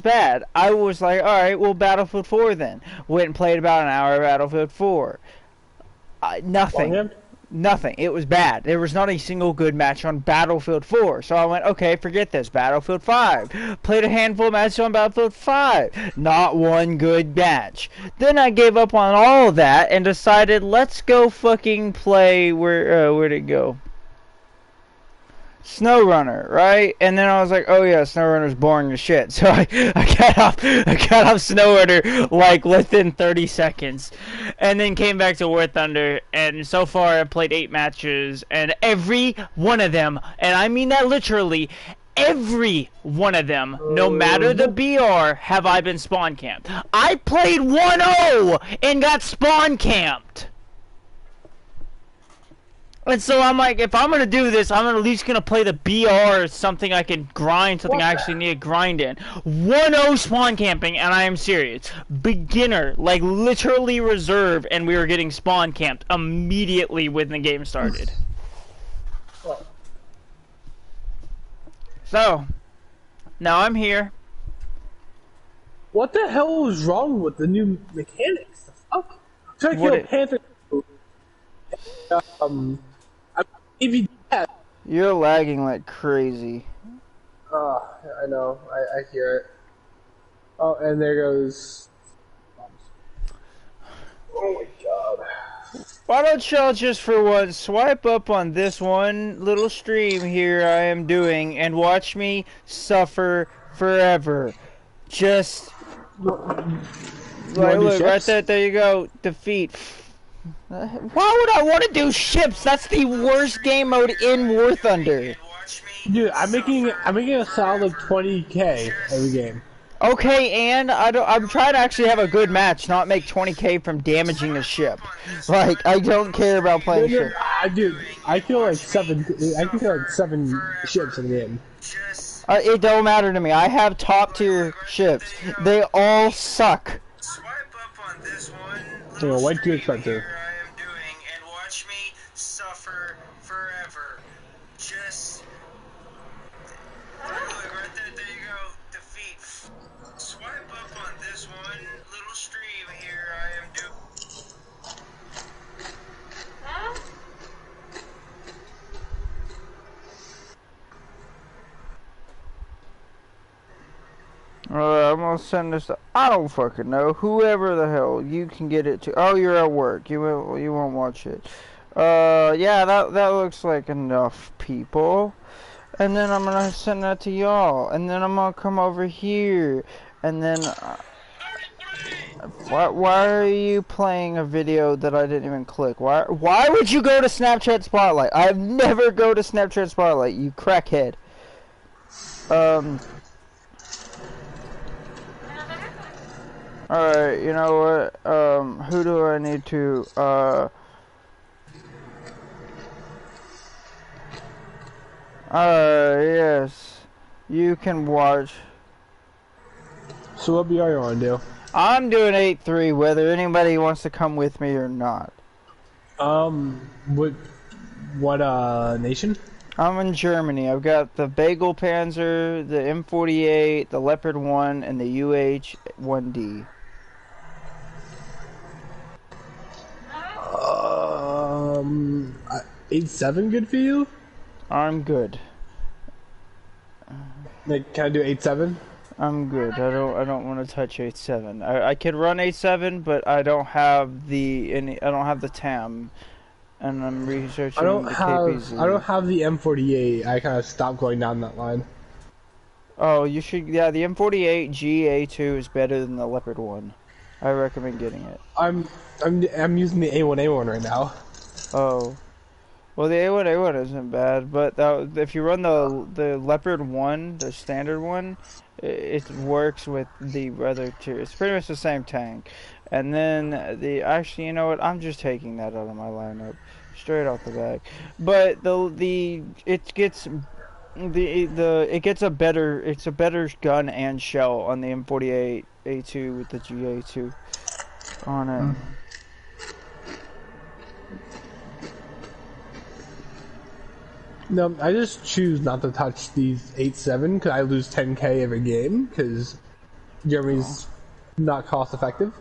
bad. I was like, all right, well, Battlefield 4 then. Went and played about an hour of Battlefield 4. Nothing. Long Nothing. It was bad. There was not a single good match on Battlefield 4. So I went, okay, forget this. Battlefield 5. Played a handful of matches on Battlefield 5. Not one good match. Then I gave up on all of that and decided, let's go fucking play where'd it go? SnowRunner, right? And then I was like, oh yeah, SnowRunner's boring as shit. So I got off SnowRunner like within 30 seconds. And then came back to War Thunder, and so far I've played 8 matches, and every one of them, and I mean that literally, every one of them, no matter the BR, have I been spawn camped. I played 1-0 and got spawn camped. And so I'm like, if I'm gonna do this, I'm at least gonna play the BR or something I can grind, something I actually need to grind in. 1-0 spawn camping, and I am serious. Beginner, like literally reserve, and we were getting spawn camped immediately when the game started. So, now I'm here. What the hell was wrong with the new mechanics? The fuck? I'm trying to kill a panther. If you had... You're lagging like crazy. Oh, I know. I hear it. Oh, and there goes... Oh my god. Why don't y'all just for once swipe up on this one little stream here I am doing and watch me suffer forever. Just... Like, look, right there you go. Defeat. Why would I want to do ships? That's the worst game mode in War Thunder. Dude, I'm making a solid 20k every game. Okay, and I'm trying to actually have a good match, not make 20k from damaging a ship. Like, I don't care about playing ships. Dude, I kill like 7 ships in the game. It don't matter to me. I have top tier ships. They all suck. So way too expensive. I'm gonna send this to, I don't fucking know, whoever the hell you can get it to. Oh, you're at work. You won't watch it. Yeah, that looks like enough people. And then I'm gonna send that to y'all. And then I'm gonna come over here. And then why are you playing a video that I didn't even click? Why would you go to Snapchat Spotlight? I've never go to Snapchat Spotlight, you crackhead. Alright, you know what, who do I need to, yes, you can watch. So what BR you wanna do? I'm doing 8-3, whether anybody wants to come with me or not. What nation? I'm in Germany. I've got the Bagel Panzer, the M48, the Leopard 1, and the UH-1D. 8-7 good for you? I'm good. Like, can I do 8-7? I'm good. I don't want to touch 8-7. I could run 8-7, but I don't have the TAM, and I'm researching the KPZ. I don't have the M48. I kind of stopped going down that line. Oh, you should. Yeah, the M48 GA2 is better than the Leopard 1. I recommend getting it. I'm using the A1A1 right now. Oh. Well, the A1A1 isn't bad, but if you run the Leopard 1, the standard one, it works with the other two. It's pretty much the same tank. And then actually, you know what? I'm just taking that out of my lineup, straight off the back. But it gets a better gun and shell on the M48 A2 with the GA2 on it. No, I just choose not to touch these 8-7 because I lose 10k every game because Germany's not cost effective.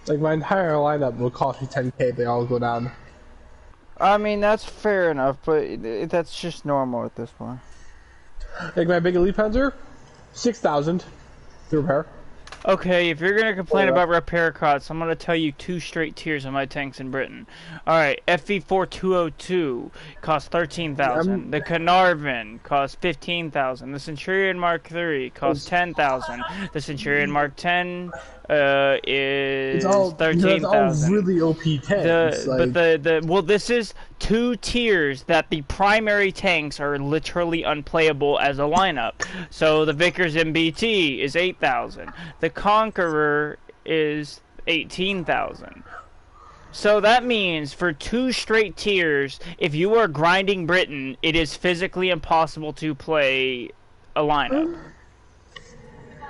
Like my entire lineup will cost me 10k. They all go down. I mean, that's fair enough, but that's just normal at this point. Like my big elite panzer, 6,000 to repair. Okay, if you're gonna complain about repair costs, I'm gonna tell you 2 straight tiers of my tanks in Britain. Alright, FV4202 costs 13,000. The Carnarvon costs 15,000. The Centurion Mark III costs 10,000. The Centurion Mark 10 is 13,000. It's all really OP tanks. Well, this is 2 tiers that the primary tanks are literally unplayable as a lineup. So the Vickers MBT is 8,000. The Conqueror is 18,000. So that means for 2 straight tiers, if you are grinding Britain, it is physically impossible to play a lineup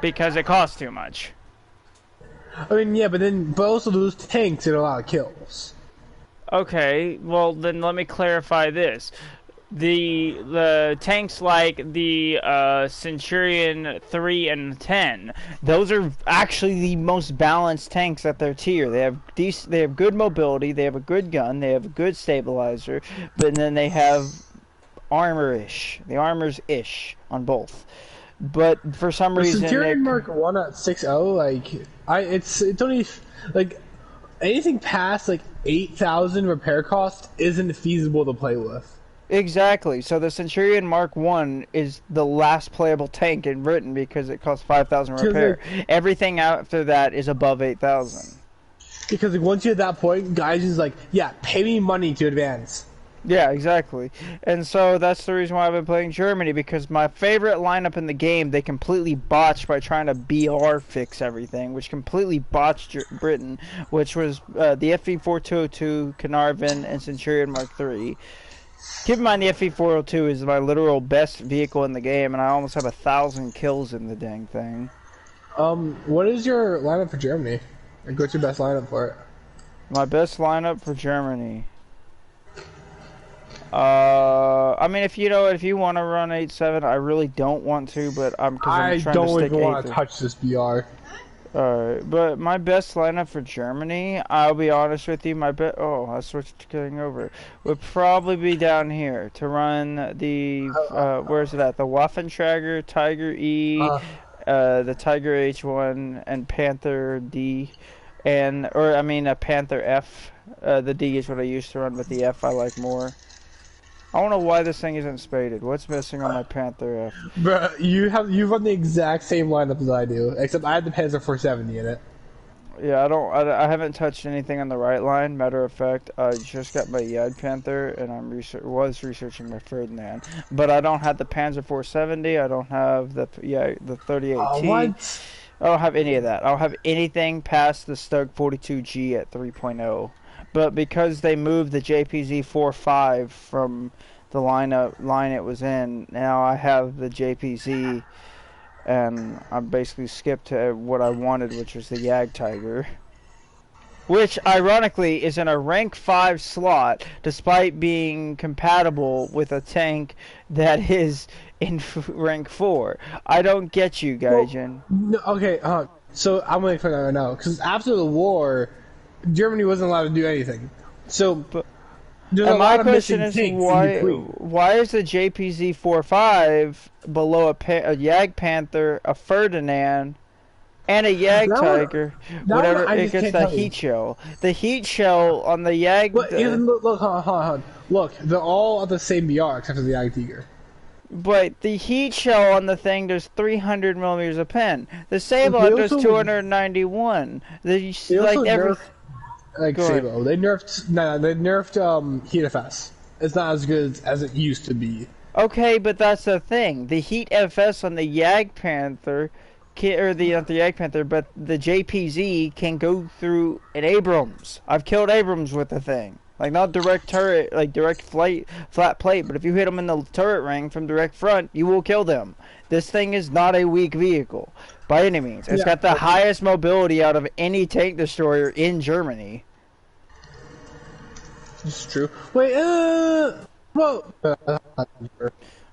because it costs too much. I mean, yeah, but also those tanks get a lot of kills. Okay, well then let me clarify this. The tanks like the Centurion 3 and 10, those are actually the most balanced tanks at their tier. They have good mobility, they have a good gun, they have a good stabilizer, but then they have armor-ish. The armor's-ish on both. But for some reason, Centurion Mark 1 at 6.0, like it's only like anything past like 8,000 repair cost isn't feasible to play with. Exactly. So the Centurion Mark 1 is the last playable tank in Britain because it costs 5,000 repair. Everything after that is above 8,000. Because like, once you're at that point, guys is like, yeah, pay me money to advance. Yeah, exactly. And so that's the reason why I've been playing Germany, because my favorite lineup in the game, they completely botched by trying to BR fix everything, which completely botched Britain, which was the FV4202, Carnarvon, and Centurion Mark III. Keep in mind the FV402 is my literal best vehicle in the game, and I almost have 1,000 kills in the dang thing. What is your lineup for Germany? Like, what's your best lineup for it? My best lineup for Germany. I mean, if you want to run 8-7, I really don't want to, but I'm trying to stick 8. I don't even want to touch this BR. Alright, but my best lineup for Germany, I'll be honest with you, I switched getting over. Would probably be down here to run the, where's it at? The Waffentrager, Tiger E, the Tiger H1, and Panther D, a Panther F. The D is what I used to run, but the F I like more. I don't know why this thing isn't spaded. What's missing on my Panther F? Bruh, you run the exact same lineup as I do, except I have the Panzer 470 in it. Yeah, I haven't touched anything on the right line. Matter of fact, I just got my Jagdpanther, and I was researching my Ferdinand. But I don't have the Panzer 470. I don't have the 38T. What? I don't have any of that. I don't have anything past the Stug 42G at 3.0. But because they moved the JPZ 4.5 from the line it was in, now I have the JPZ, and I basically skipped to what I wanted, which was the Jagdtiger. Which, ironically, is in a rank 5 slot, despite being compatible with a tank that is in rank 4. I don't get you, Gaijin. No, okay, so I'm going to explain that right now. Because after the war, Germany wasn't allowed to do anything. So, there's a lot of missing tanks in between. Why is the JPZ 4.5 below a Jagdpanther, a Ferdinand, and a Jagdtiger? Whatever, it gets the heat shell. The heat shell on the Jag... Look, hold on. Look, they're all the same BR except for the Jagdtiger. But the heat shell on the thing does 300 millimeters of pen. The Sable does 291. Like Sabo, they nerfed Heat FS. It's not as good as it used to be. Okay, but that's the thing. The Heat FS on the Jagdpanther, or not the Jagdpanther, but the JPZ can go through an Abrams. I've killed Abrams with the thing. Like, not direct turret, like direct flat plate, but if you hit them in the turret ring from direct front, you will kill them. This thing is not a weak vehicle, by any means. It's got the highest mobility out of any tank destroyer in Germany. It's true. Wait, Hold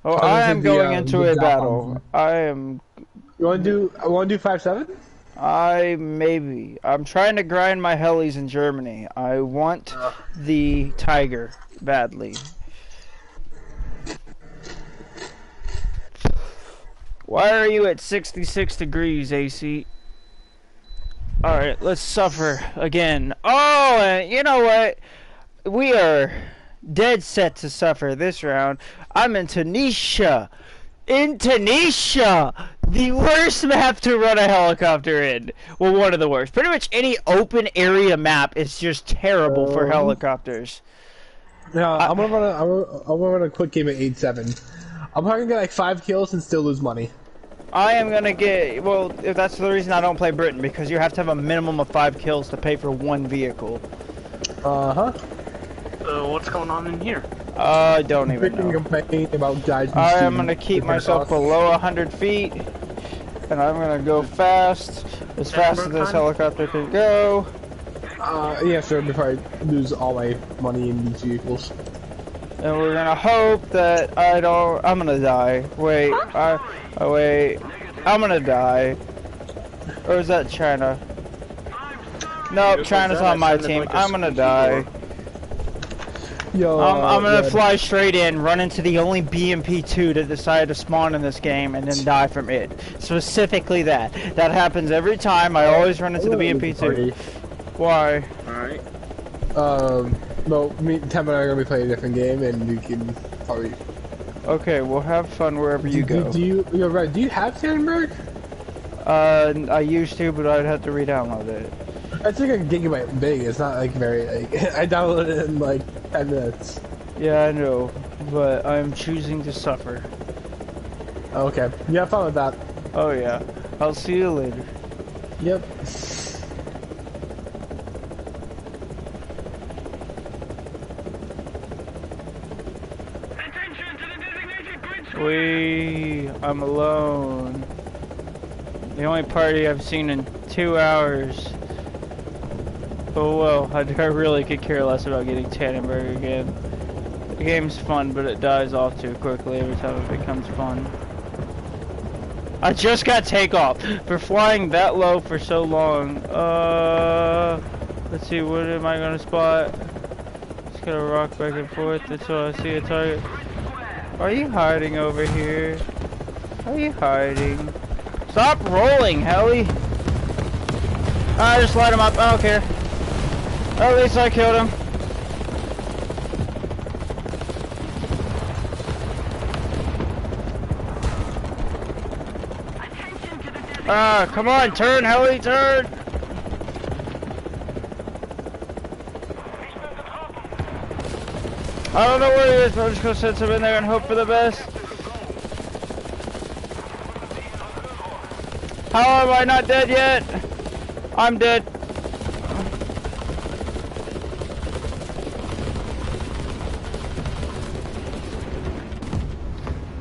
Oh, I am going into a battle. I am. You want to do 5-7? I'm trying to grind my helis in Germany. I want the Tiger badly. Why are you at 66 degrees AC? Alright, let's suffer again. Oh, and you know what? We are dead set to suffer this round. I'm in Tunisia. In Tunisia! The worst map to run a helicopter in. Well, one of the worst. Pretty much any open area map is just terrible for helicopters. Yeah, I'm gonna run a quick game at 8-7. I'm probably gonna get like 5 kills and still lose money. I am gonna get, well, if that's the reason I don't play Britain, because you have to have a minimum of 5 kills to pay for 1 vehicle. Uh-huh. What's going on in here? I don't even know. Complaining about guys. I am gonna keep myself below 100 feet, and I'm gonna go fast as this helicopter can go. Yeah, sir, before I lose all my money in these vehicles. And we're gonna hope that I'm gonna die. Wait, wait. I'm gonna die. Or is that China? Nope, China's on my team. I'm gonna die. Yo, I'm gonna fly straight in, run into the only BMP-2 that decided to spawn in this game, and then die from it. Specifically that. That happens every time. I always run into the BMP-2. Why? Alright. No, me and Tim and I are gonna be playing a different game, and we can probably... Okay, we'll have fun wherever you go. You're right, do you have Sandberg? I used to, but I'd have to re-download it. It's like a gigabyte big, it's not like very, like, I downloaded it in like 10 minutes. Yeah, I know, but I'm choosing to suffer. Okay, you have fun with that. Oh yeah, I'll see you later. Yep. I'm alone. The only party I've seen in 2 hours. Oh well, I really could care less about getting Tannenberg again. The game's fun, but it dies off too quickly every time it becomes fun. I just got takeoff for flying that low for so long. Let's see, what am I gonna spot? Just gonna rock back and forth until I see a target. Are you hiding over here? Are you hiding? Stop rolling, heli! I just light him up, I don't care. At least I killed him. Come on, turn, heli, turn! I don't know where he is, but I'm just gonna send him in there and hope for the best. How am I not dead yet? I'm dead.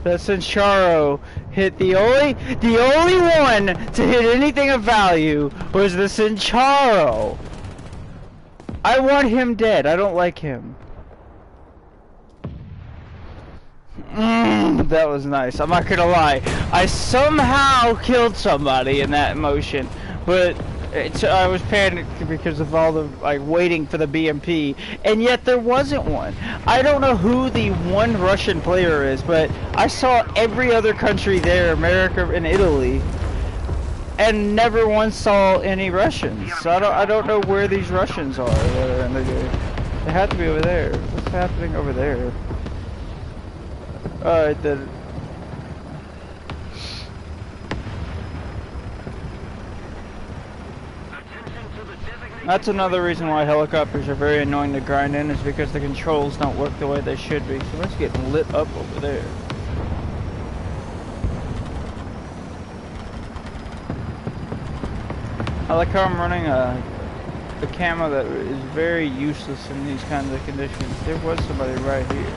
The Centauro hit the only one to hit anything of value was the Centauro. I want him dead. I don't like him. That was nice. I'm not gonna lie. I somehow killed somebody in that motion, but I was panicked because of all the waiting for the BMP, and yet there wasn't one. I don't know who the one Russian player is, but I saw every other country there, America and Italy, and never once saw any Russians. So I don't know where these Russians are that are in the game. They have to be over there. What's happening over there? Alright then. That's another reason why helicopters are very annoying to grind in, is because the controls don't work the way they should be. So let's get lit up over there. I like how I'm running a camo that is very useless in these kinds of conditions. There was somebody right here.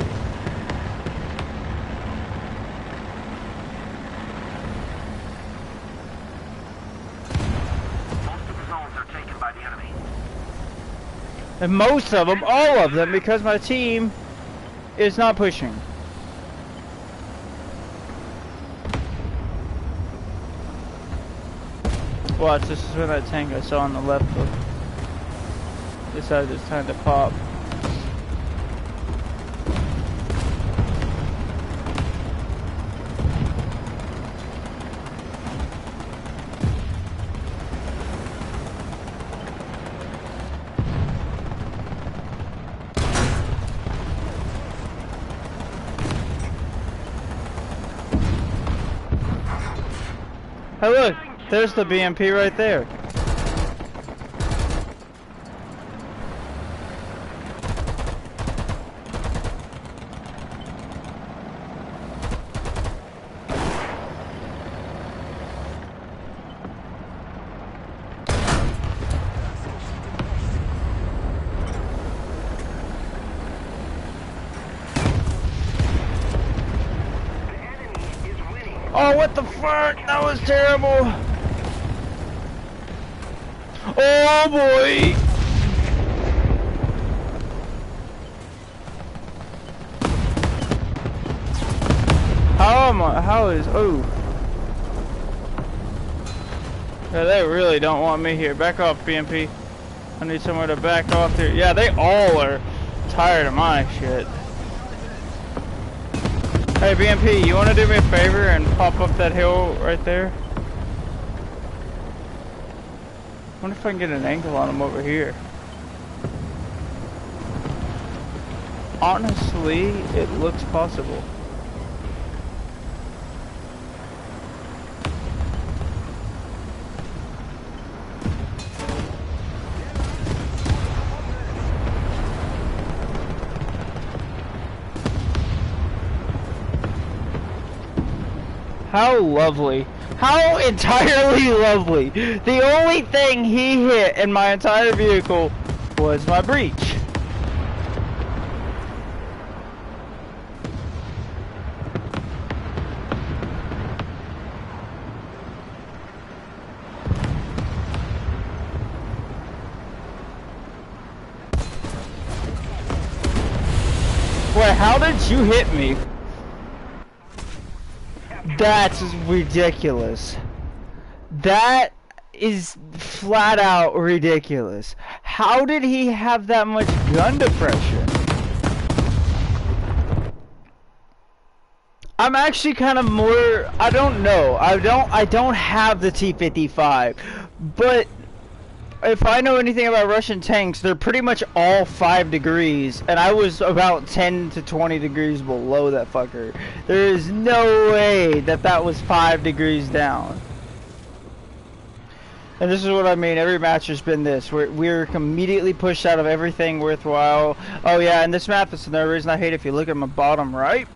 And most of them, all of them, because my team is not pushing. Watch, this is when that tank I saw on the left decided it's time to pop. Hey look, there's the BMP right there. Oh, what the fuck? That was terrible. Oh boy. Oh. Yeah, they really don't want me here. Back off, BMP. I need somewhere to back off here. Yeah, they all are tired of my shit. Hey BMP, you want to do me a favor and pop up that hill right there? I wonder if I can get an angle on him over here. Honestly, it looks possible. How lovely. How entirely lovely. The only thing he hit in my entire vehicle was my breach. Wait, how did you hit me? That's ridiculous. That is flat out ridiculous. How did he have that much gun depression? I'm actually kind of more, I don't know. I don't have the T-55, but if I know anything about Russian tanks, they're pretty much all 5 degrees, and I was about 10 to 20 degrees below that fucker. There is no way that that was 5 degrees down. And this is what I mean, every match has been this. We're immediately pushed out of everything worthwhile. Oh yeah, and this map is another reason I hate it. If you look at my bottom right,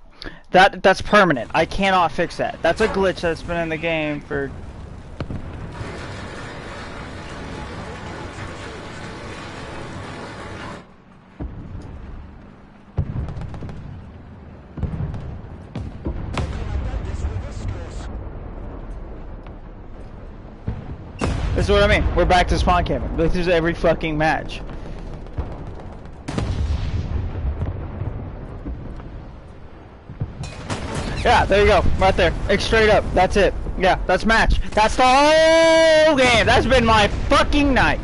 that's permanent. I cannot fix that. That's a glitch that's been in the game for... This is what I mean. We're back to spawn camping. This is every fucking match. Yeah, there you go. Right there. Straight up. That's it. Yeah, that's match. That's the whole game. That's been my fucking night.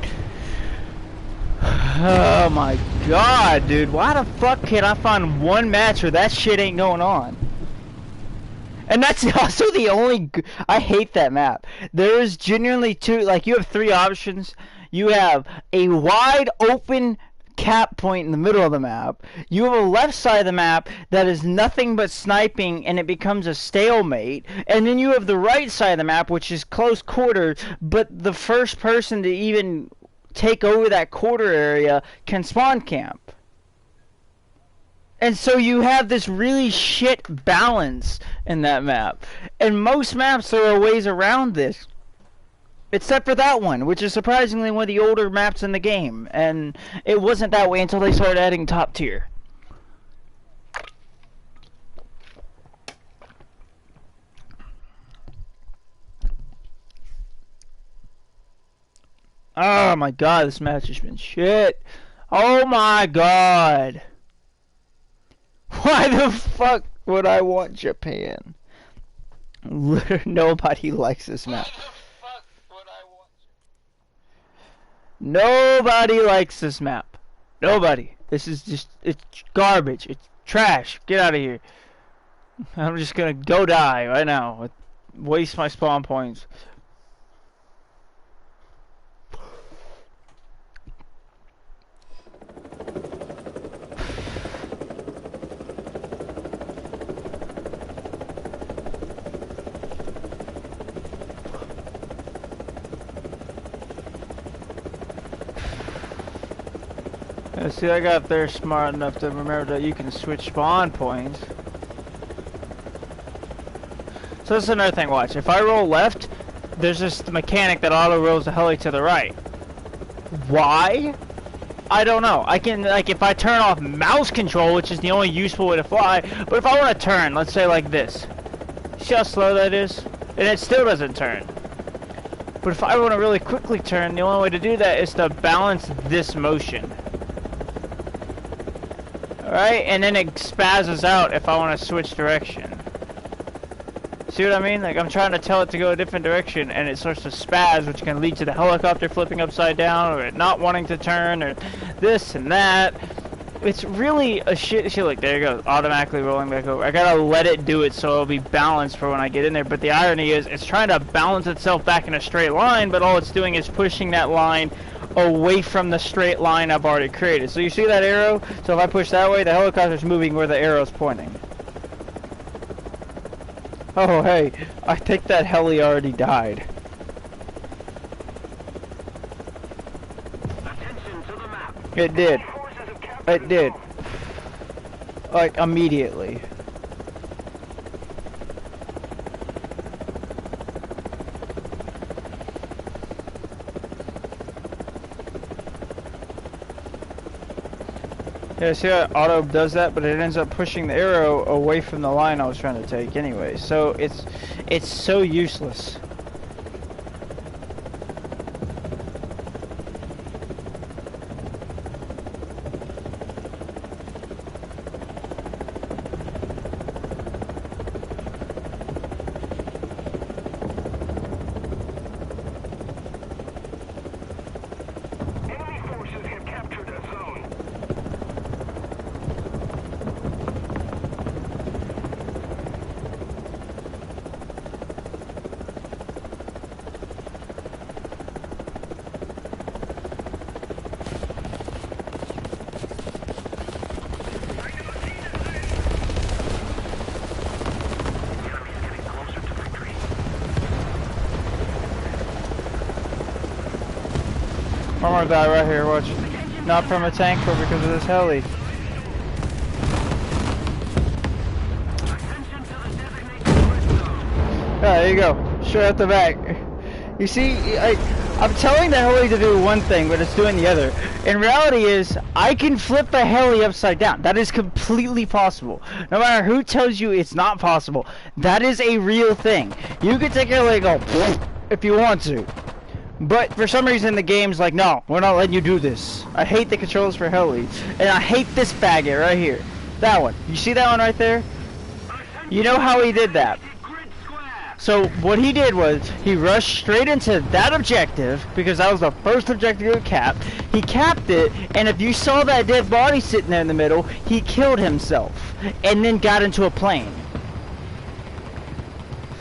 Oh my god, dude. Why the fuck can't I find one match where that shit ain't going on? And that's also the only... I hate that map. There's genuinely two... Like, you have 3 options. You have a wide open cap point in the middle of the map. You have a left side of the map that is nothing but sniping, and it becomes a stalemate. And then you have the right side of the map, which is close quarters, but the first person to even take over that quarter area can spawn camp. And so you have this really shit balance in that map. And most maps, there are ways around this. Except for that one, which is surprisingly one of the older maps in the game. And it wasn't that way until they started adding top tier. Oh my god, this match has been shit. Oh my god. Why the fuck would I want Japan? Nobody likes this map. Why the fuck would I want Nobody likes this map. Nobody. This is just, it's garbage. It's trash. Get out of here. I'm just gonna go die right now. Waste my spawn points. See, I got there smart enough to remember that you can switch spawn points. So that's another thing, watch. If I roll left, there's this mechanic that auto rolls the heli to the right. Why? I don't know. I can, like, if I turn off mouse control, which is the only useful way to fly, but if I want to turn, let's say like this. See how slow that is? And it still doesn't turn. But if I want to really quickly turn, the only way to do that is to balance this motion. Alright, and then it spazzes out if I want to switch direction. See what I mean? Like, I'm trying to tell it to go a different direction, and it starts to spaz, which can lead to the helicopter flipping upside down, or it not wanting to turn, or this and that. It's really a shit. Look, there you go, automatically rolling back over. I gotta let it do it so it'll be balanced for when I get in there, but the irony is, it's trying to balance itself back in a straight line, but all it's doing is pushing that line away from the straight line I've already created. So you see that arrow? So if I push that way, the helicopter's moving where the arrow's pointing. Oh hey, I think that heli already died. It did. It did. Like immediately. Yeah, see how auto does that, but it ends up pushing the arrow away from the line I was trying to take anyway. So it's so useless. I'm gonna die right here, watch. Not from a tank, but because of this heli. Yeah, there you go. Straight out the back. You see, I'm telling the heli to do one thing, but it's doing the other. In reality is, I can flip a heli upside down. That is completely possible. No matter who tells you it's not possible, that is a real thing. You can take your heli and go, if you want to. But for some reason the game's like, no, we're not letting you do this. I hate the controls for heli. And I hate this faggot right here. That one. You see that one right there? You know how he did that. So what he did was, he rushed straight into that objective, because that was the first objective he capped. He capped it, and if you saw that dead body sitting there in the middle, he killed himself. And then got into a plane.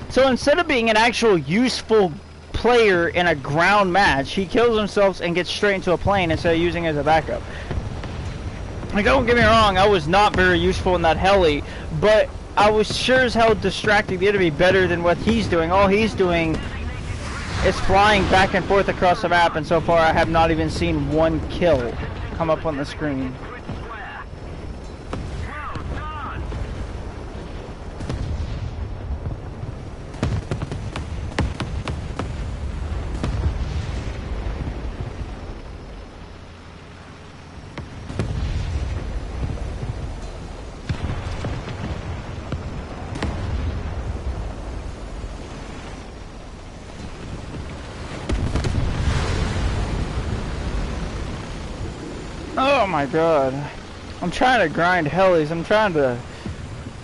So instead of being an actual useful player in a ground match, he kills himself and gets straight into a plane instead of using it as a backup. Like, don't get me wrong, I was not very useful in that heli, but I was sure as hell distracting the enemy better than what he's doing. All he's doing is flying back and forth across the map, and so far I have not even seen one kill come up on the screen. Oh my god. I'm trying to grind helis. I'm trying to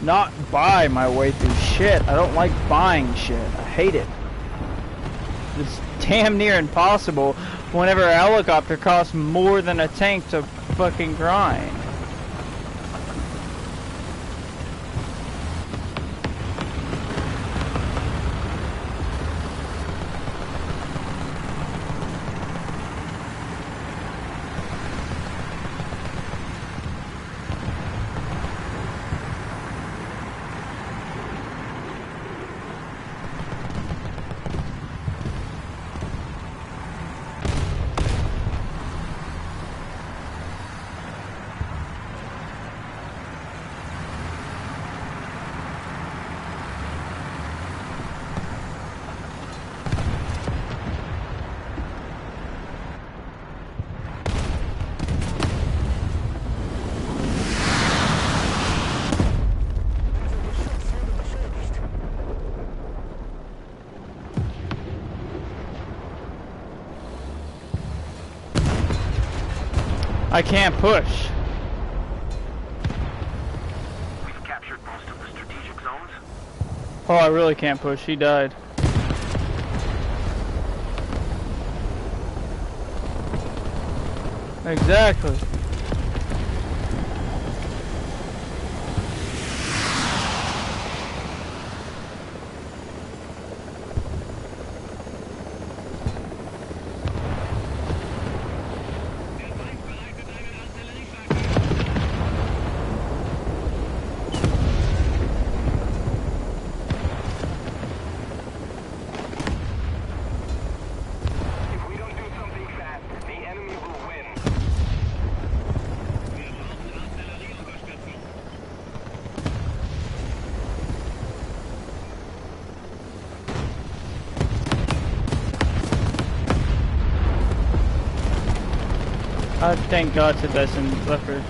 not buy my way through shit. I don't like buying shit. I hate it. it's damn near impossible whenever a helicopter costs more than a tank to fucking grind. I can't push. We've captured most of the strategic zones. Oh, I really can't push. He died. Exactly. Thank God to that's in leopard.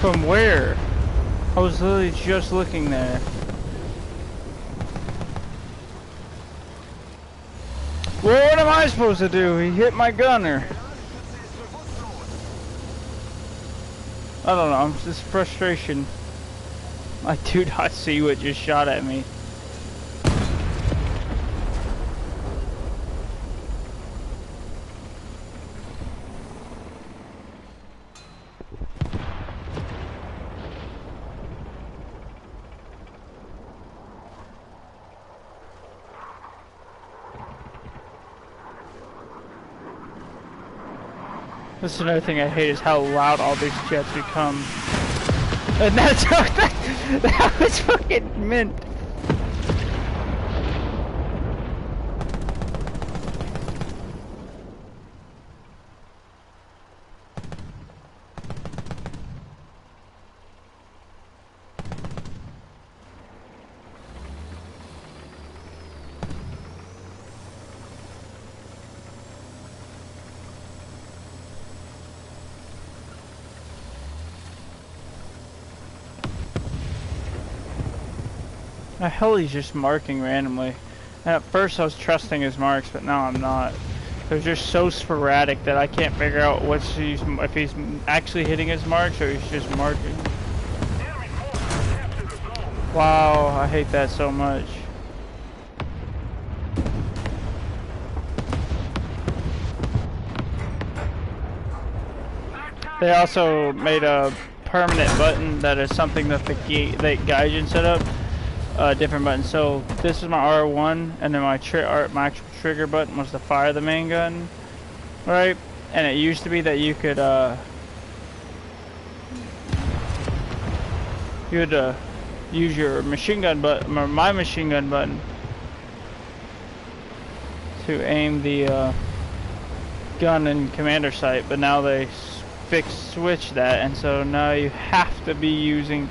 From where? I was literally just looking there. Well, what am I supposed to do? He hit my gunner. I don't know, it's just frustration. I do not see what just shot at me. That's another thing I hate is how loud all these jets become. And that's that was fucking mint. The hell he's just marking randomly. And at first I was trusting his marks, but now I'm not. They're just so sporadic that I can't figure out if he's actually hitting his marks or he's just marking. Wow, I hate that so much. They also made a permanent button that is something that the Gaijin set up. Different buttons. So this is my R1, and then my actual trigger button was to fire the main gun, right? And it used to be that you could use your machine gun button, or my machine gun button, to aim the gun in commander sight. But now they switched that, and so now you have to be using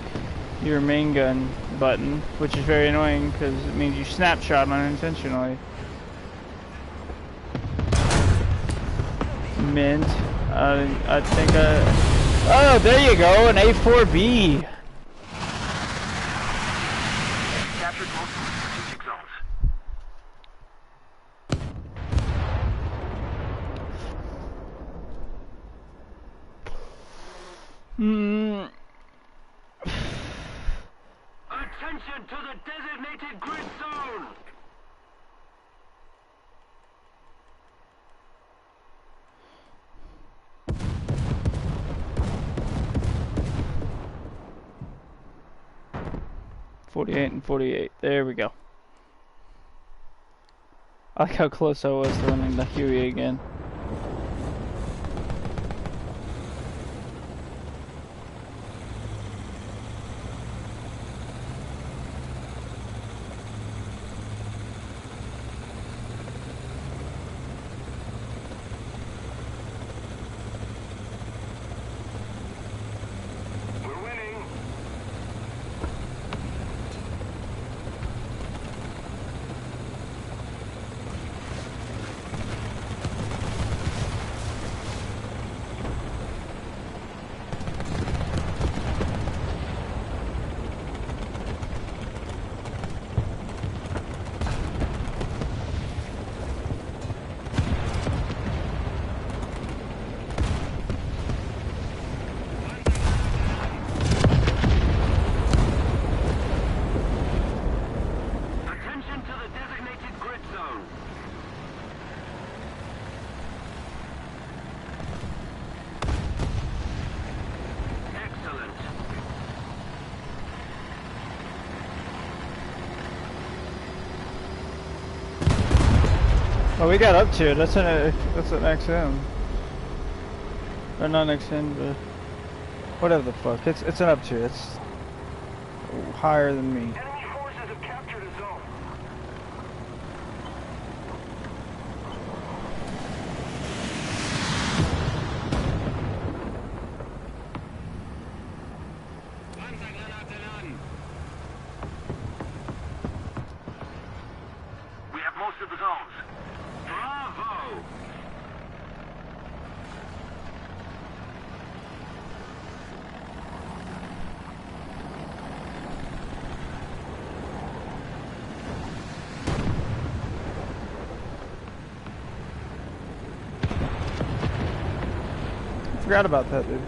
your main gun button, which is very annoying because it means you snapshot unintentionally. Mint. I think oh, there you go, an A4B. Captured most of the strategic zones. Hmm. Attention to the designated grid zone! .48 and 48. There we go. I like how close I was to running the Huey again. We're winning! Attention to the designated grid zone! Excellent! Oh, we got up to it. That's an XM. Or not XM, but whatever the fuck. It's an up to. It's higher than me. Enemy forces have captured a zone. We have most of the zones. Bravo! Forgot about that, dude.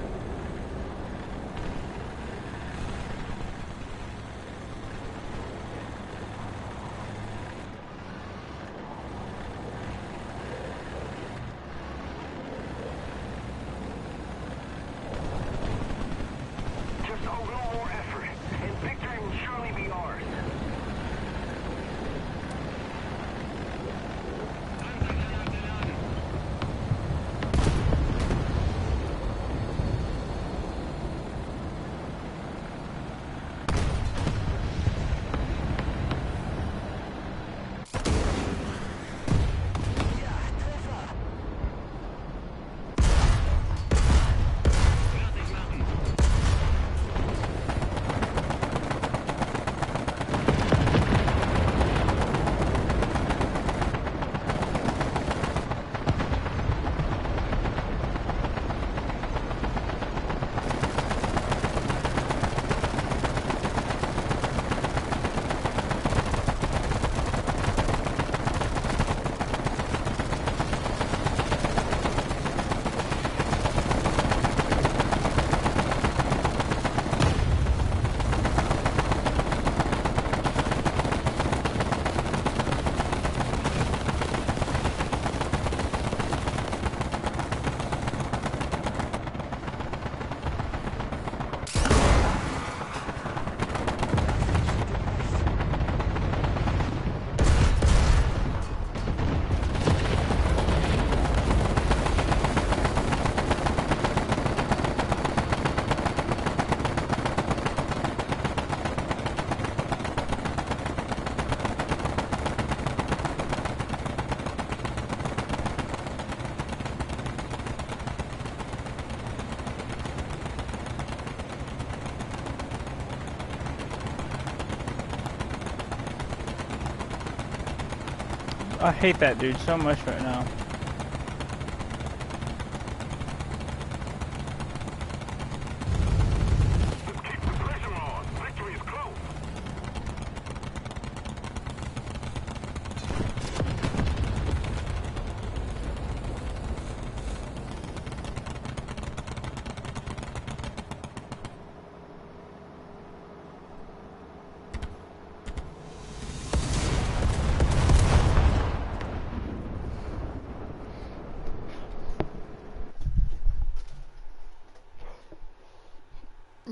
Just a little more effort, and victory will surely be ours. I hate that dude so much right now. Let's keep the pressure on. Victory is close.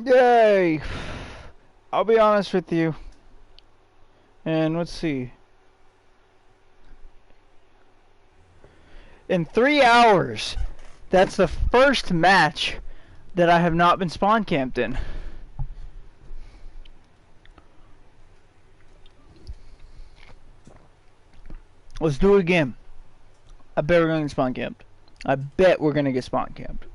Yay! I'll be honest with you. And let's see. In 3 hours, that's the first match that I have not been spawn camped in. Let's do it again. I bet we're gonna get spawn camped. I bet we're gonna get spawn camped.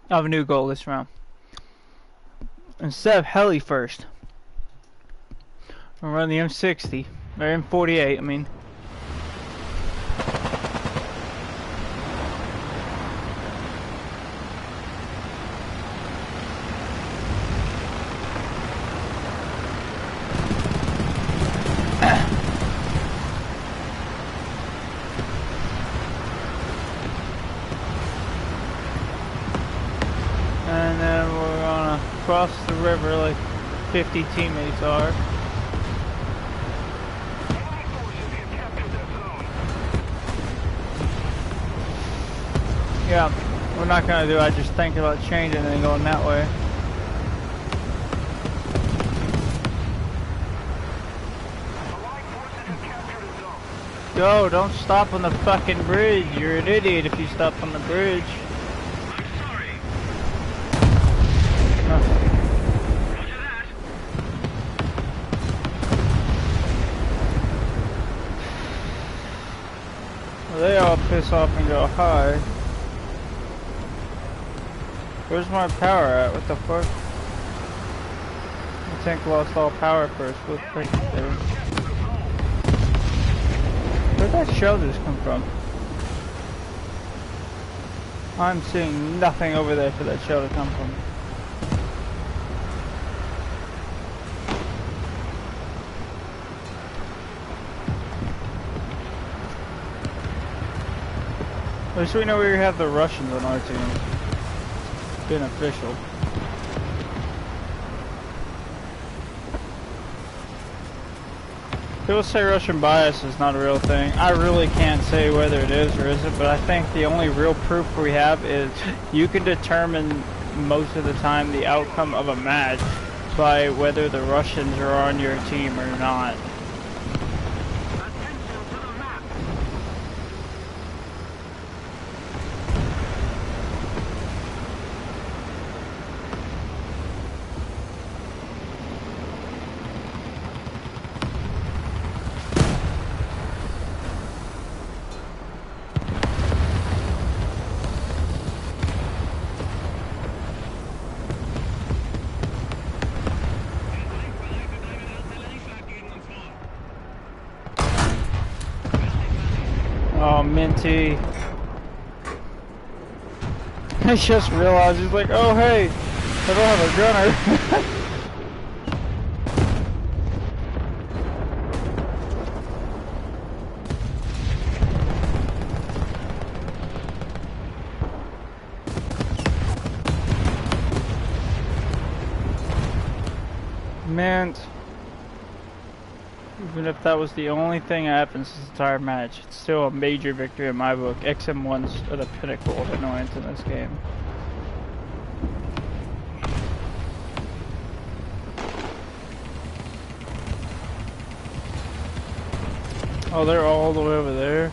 I have a new goal this round. Instead of heli first, I'm running the M60 or M48. I mean. And then we're gonna cross the river like 50 teammates are. Yeah, we're not gonna do it. I just think about changing and then going that way. Yo, don't stop on the fucking bridge. You're an idiot if you stop on the bridge. They all piss off and go high. Where's my power at? What the fuck? The tank lost all power first. What the fuck there? Where'd that shell just come from? I'm seeing nothing over there for that shell to come from. At least we know we have the Russians on our team. It's been official. People say Russian bias is not a real thing. I really can't say whether it is or isn't, but I think the only real proof we have is you can determine most of the time the outcome of a match by whether the Russians are on your team or not. Oh, Minty. I just realized, he's like, oh hey, I don't have a gunner. Mint. Even if that was the only thing that happens this entire match, it's still a major victory in my book. XM1's are the pinnacle of annoyance in this game. Oh, they're all the way over there.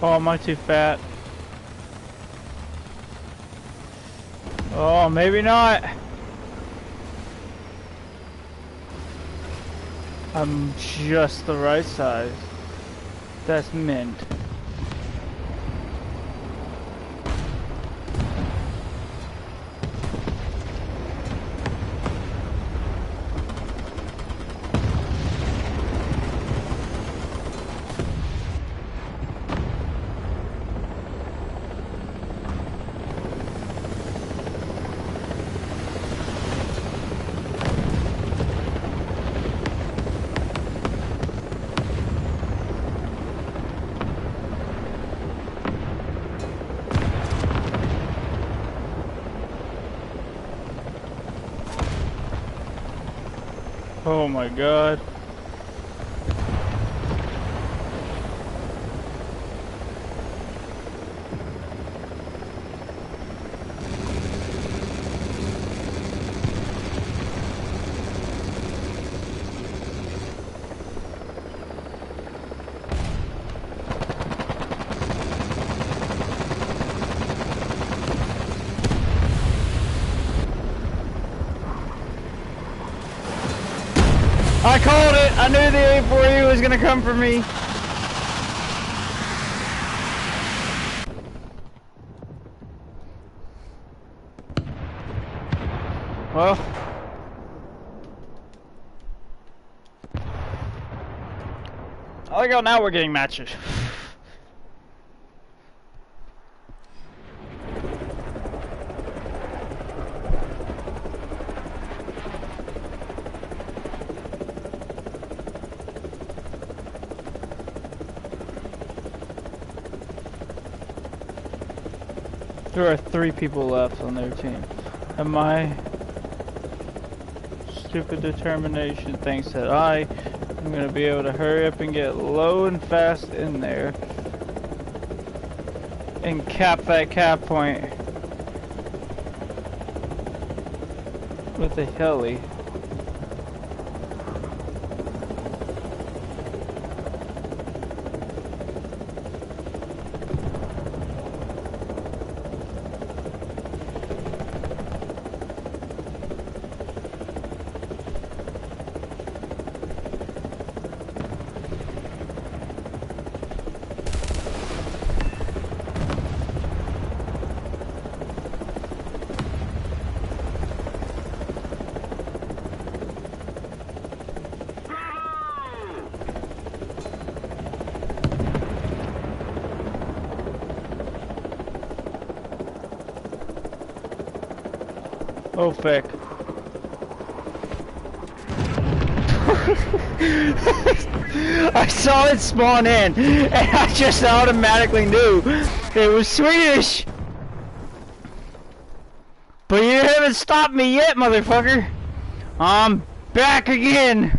Oh, am I too fat? Oh, maybe not. I'm just the right size. That's mint. Oh my god. I called it! I knew the A4E was gonna come for me! Well... I go now we're getting matches. There are 3 people left on their team. And my stupid determination thinks that I'm gonna be able to hurry up and get low and fast in there and cap that cap point with a heli. Oh, feck. I saw it spawn in, and I just automatically knew it was Swedish. But you haven't stopped me yet, motherfucker. I'm back again.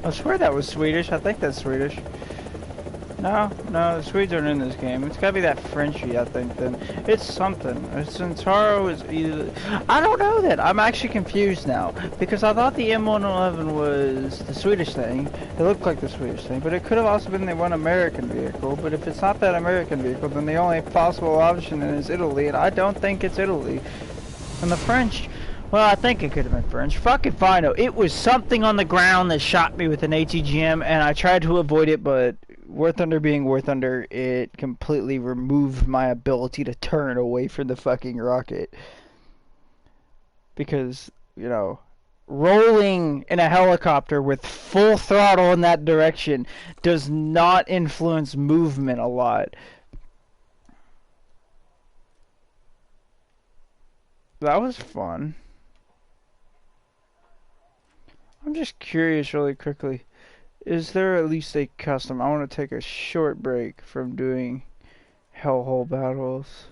I swear that was Swedish. I think that's Swedish. No, the Swedes aren't in this game. It's gotta be that Frenchy, I think, then. It's something. Centauro is either... I don't know that. I'm actually confused now. Because I thought the M111 was the Swedish thing. It looked like the Swedish thing. But it could have also been the one American vehicle. But if it's not that American vehicle, then the only possible option is Italy. And I don't think it's Italy. And the French... Well, I think it could have been French. Fucking fine, though. It was something on the ground that shot me with an ATGM, and I tried to avoid it, but War Thunder being War Thunder, it completely removed my ability to turn away from the fucking rocket. Because, you know, rolling in a helicopter with full throttle in that direction does not influence movement a lot. That was fun. I'm just curious really quickly. Is there at least a custom? I want to take a short break from doing hellhole battles.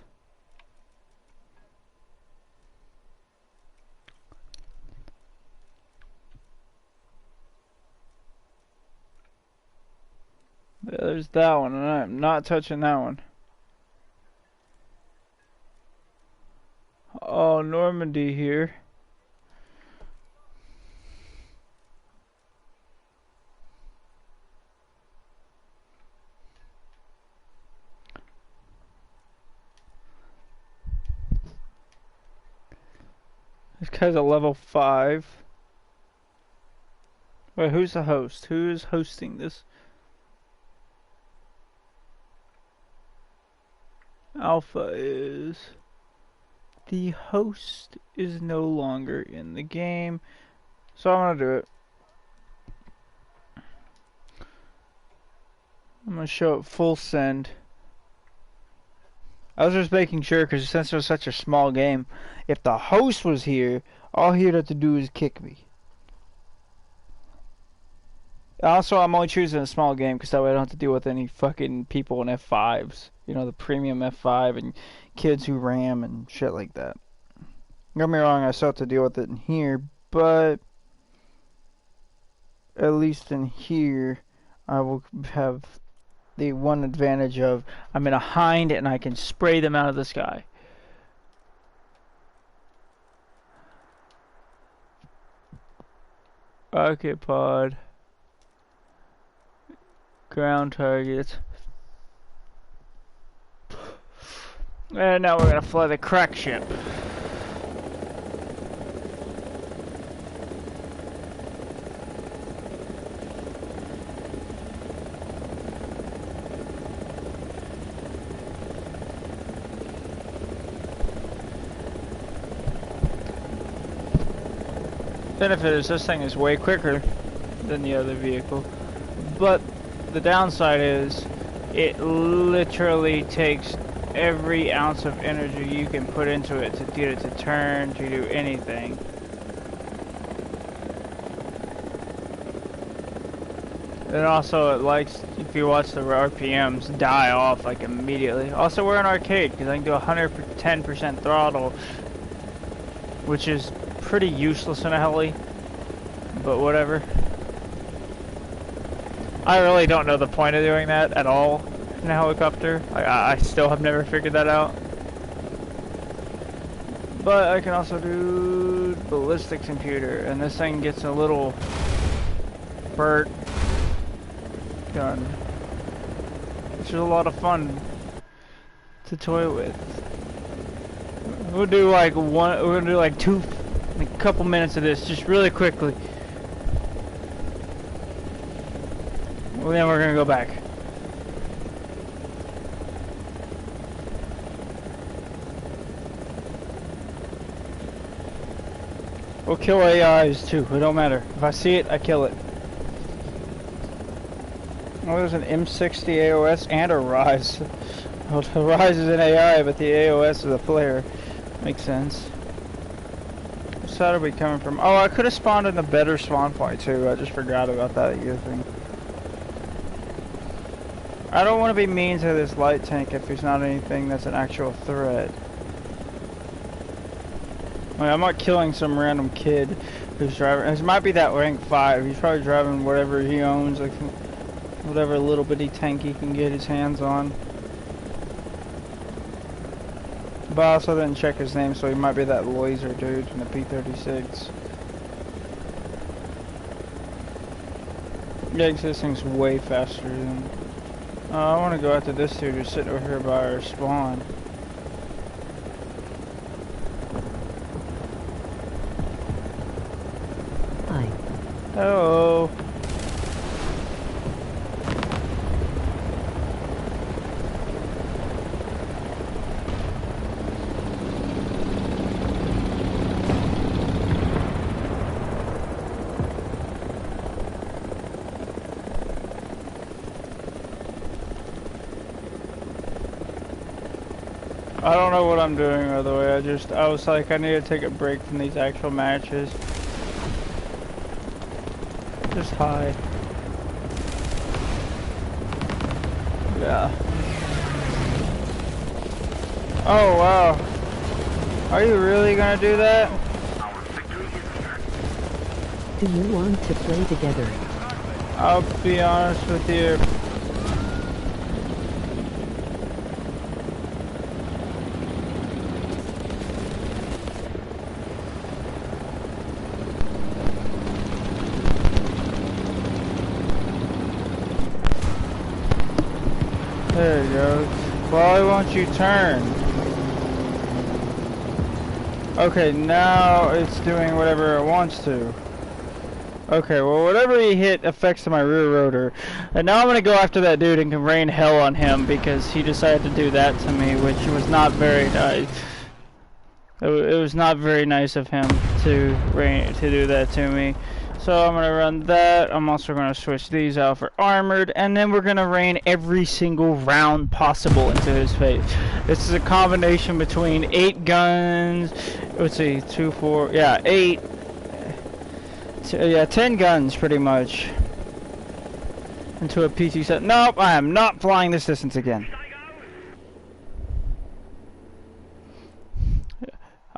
Yeah, there's that one, and I'm not touching that one. Oh, Normandy here. This guy's a level 5. Wait, who's the host? Who is hosting this? Alpha is... The host is no longer in the game, so I'm gonna do it. I'm gonna show it full send. I was just making sure, because since it was such a small game, if the host was here, all he'd have to do is kick me. Also, I'm only choosing a small game, because that way I don't have to deal with any fucking people in F5s. You know, the premium F5 and kids who RAM and shit like that. Don't get me wrong, I still have to deal with it in here, but at least in here, I will have the one advantage of I'm in a hind and I can spray them out of the sky. Rocket pod. Ground target. And now we're gonna fly the crack ship. Benefit is this thing is way quicker than the other vehicle, but the downside is it literally takes every ounce of energy you can put into it to get it to turn, to do anything. And also it likes, if you watch the RPMs, die off like immediately. Also we're in arcade because I can do 110% throttle, which is pretty useless in a heli, but whatever. I really don't know the point of doing that at all in a helicopter. I still have never figured that out. But I can also do ballistics computer, and this thing gets a little burnt gun, which is a lot of fun to toy with. We'll do like we're gonna do like a couple minutes of this, just really quickly. Well, then we're gonna go back. We'll kill AIs too, it don't matter. If I see it, I kill it. Oh, there's an M60 AOS and a Rise. Well, the Rise is an AI, but the AOS is a player. Makes sense. What side are we coming from? Oh, I could have spawned in a better spawn point too. I just forgot about that other thing. I don't want to be mean to this light tank if there's not anything that's an actual threat. I mean, I'm not killing some random kid who's driving. This might be that rank 5. He's probably driving whatever he owns, like whatever little bitty tank he can get his hands on. But I also didn't check his name, so he might be that laser dude in the P-36. Yeah, because this thing's way faster than... I want to go after this dude who's sitting over here by our spawn. Hi. Hello. I don't know what I'm doing, by the way. I was like, I need to take a break from these actual matches. Just hi. Yeah. Oh, wow. Are you really gonna do that? Do you want to play together? I'll be honest with you. There it goes. Why won't you turn? Okay, now it's doing whatever it wants to. Okay, well whatever he hit affects my rear rotor. And now I'm gonna go after that dude and can rain hell on him because he decided to do that to me, which was not very nice. It was not very nice of him to do that to me. So I'm gonna run that. I'm also gonna switch these out for armored, and then we're gonna rain every single round possible into his face. This is a combination between 8 guns. Let's see, 2, 4, yeah, 8. Yeah, 10 guns pretty much into a PT-7. Nope, I am not flying this distance again.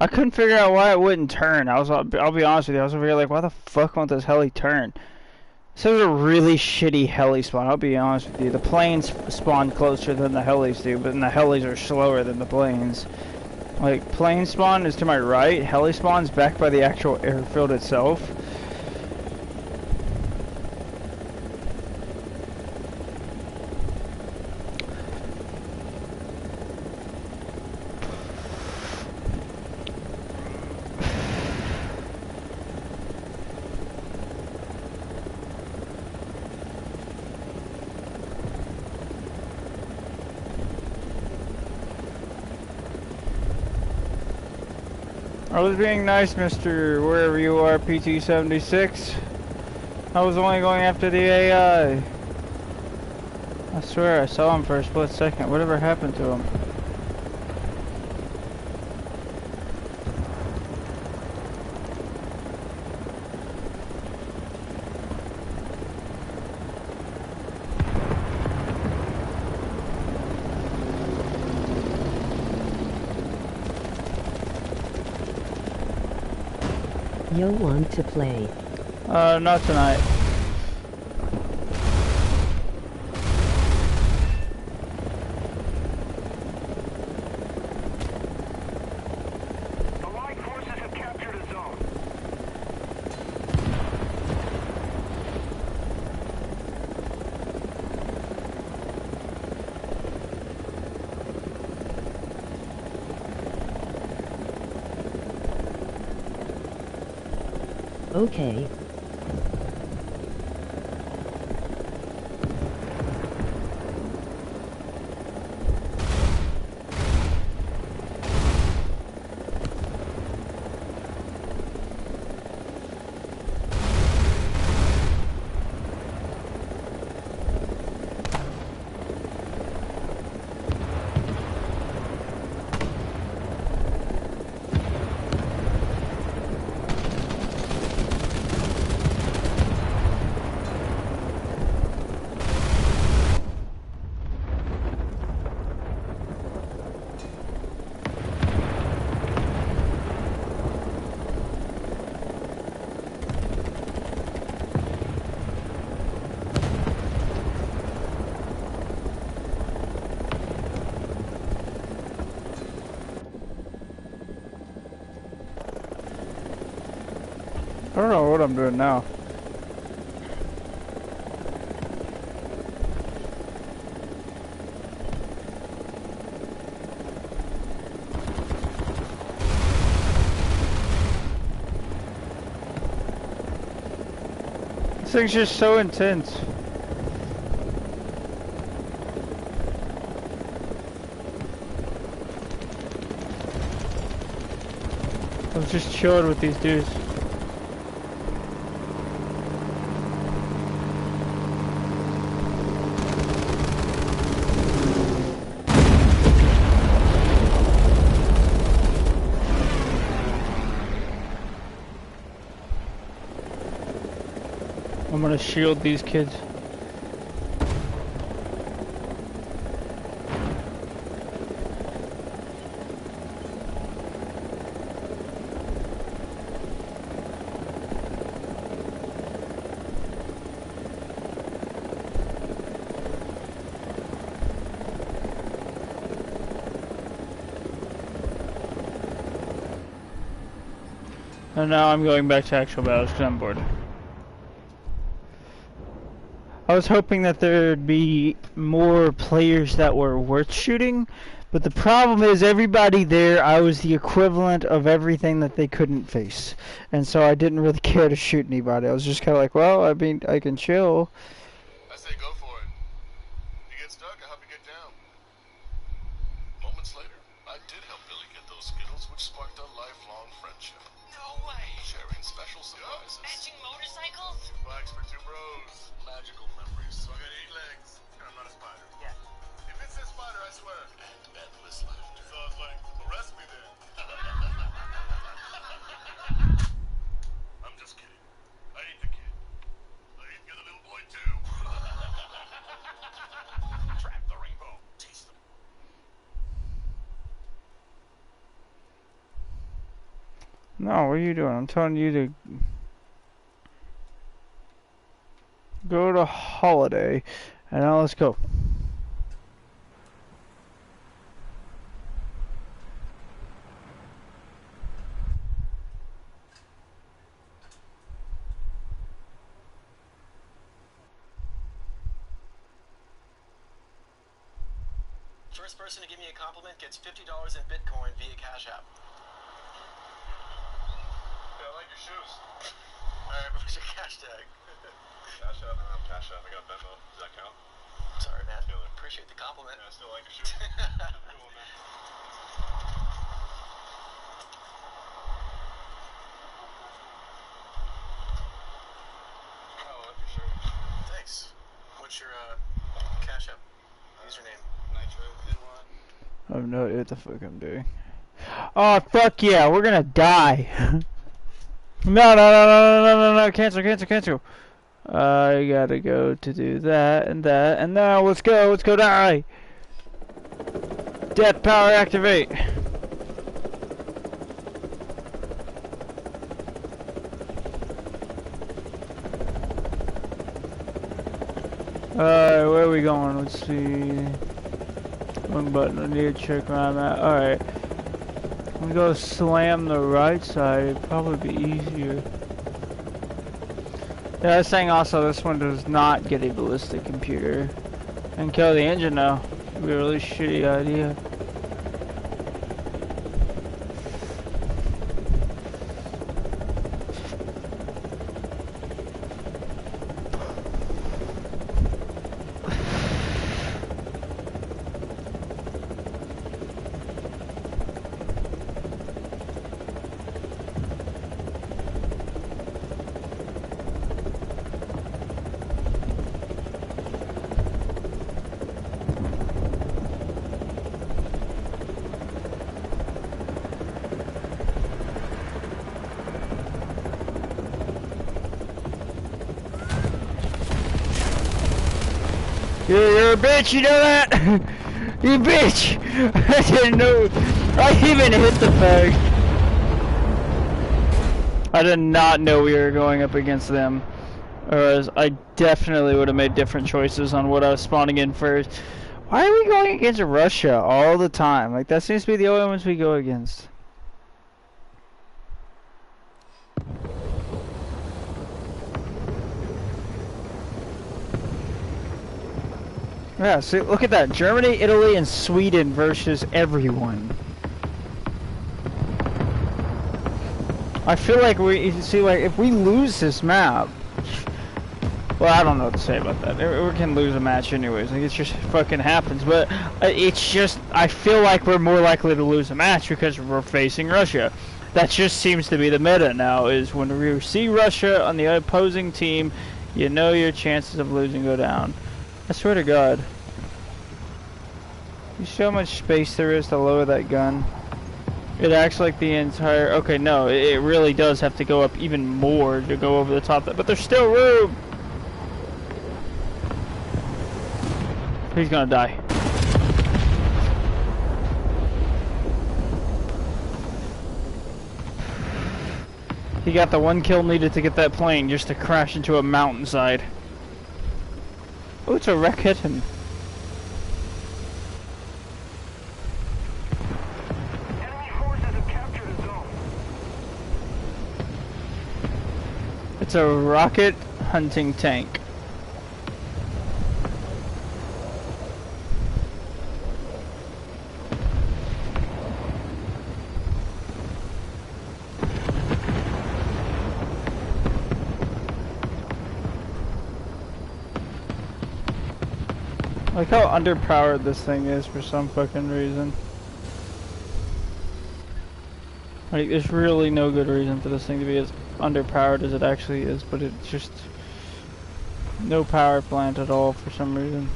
I couldn't figure out why it wouldn't turn. I'll be honest with you, I was over here like, why the fuck won't this heli turn? This is a really shitty heli spawn, I'll be honest with you. The planes spawn closer than the helis do, but then the helis are slower than the planes. Like, plane spawn is to my right, heli spawn's back by the actual airfield itself. I was being nice, Mr. Wherever you are, PT-76. I was only going after the AI. I swear I saw him for a split second. Whatever happened to him? You want to play? Not tonight. The Allied forces have captured a zone. Okay. I don't know what I'm doing now. This thing's just so intense. I'm just chilling with these dudes. I'm gonna shield these kids. And now I'm going back to actual battles because I'm bored. I was hoping that there'd be more players that were worth shooting, but the problem is everybody there, I was the equivalent of everything that they couldn't face. And so I didn't really care to shoot anybody. I was just kind of like, well, I mean, I can chill. I say go for it. If you get stuck, I help you get down. Moments later, I did help Billy get those Skittles, which sparked a lifelong friendship. No way. Sharing special surprises. Matching motorcycles? Bikes for two bros. Magical memories. So I got 8 legs, and I'm not a spider. Yeah. If it says spider, I swear. And endless laughter. So I was like, arrest me then. I'm just kidding. I ain't the kid. I ain't the other little boy too. Trap the rainbow. Taste them. No, what are you doing? I'm telling you to go to holiday, and now let's go. First person to give me a compliment gets $50 in Bitcoin via Cash App. Yeah, I like your shoes. Alright, but what's your cash tag? Cash App. Cash App. I got Venmo. Does that count? Sorry, man. Killer. Appreciate the compliment. Yeah, I still like your shoes. Cool, man. Oh, I like your shirt. Thanks. What's your Cash App username? Nitro Kid1. I have no idea what the fuck I'm doing. Oh, fuck yeah, we're gonna die. No, cancel. I gotta go to do that, and now let's go die. Death power activate. Alright, where are we going? Let's see. One button, I need to check where I'm at. Alright. I'm gonna go slam the right side, it'd probably be easier. Yeah, I was saying also this one does not get a ballistic computer. And kill the engine though. It'd be a really shitty idea. You're a bitch, you know that? You bitch! I didn't know. I even hit the fag. I did not know we were going up against them. Or else I definitely would have made different choices on what I was spawning in first. Why are we going against Russia all the time? Like, that seems to be the only ones we go against. Yeah, see, look at that. Germany, Italy, and Sweden versus everyone. I feel like if we lose this map... Well, I don't know what to say about that. We can lose a match anyways. Like, it just fucking happens. But it's just... I feel like we're more likely to lose a match because we're facing Russia. That just seems to be the meta now, is when we see Russia on the opposing team, you know your chances of losing go down. I swear to God. You see how much space there is to lower that gun? It acts like the entire... Okay, no, it really does have to go up even more to go over the top of that, but there's still room! He's gonna die. He got the one kill needed to get that plane just to crash into a mountainside. Oh, it's a wreck hit him. Enemy forces have captured a zone. It's a rocket hunting tank. Like how underpowered this thing is for some fucking reason. Like, there's really no good reason for this thing to be as underpowered as it actually is, but it's just no power plant at all for some reason.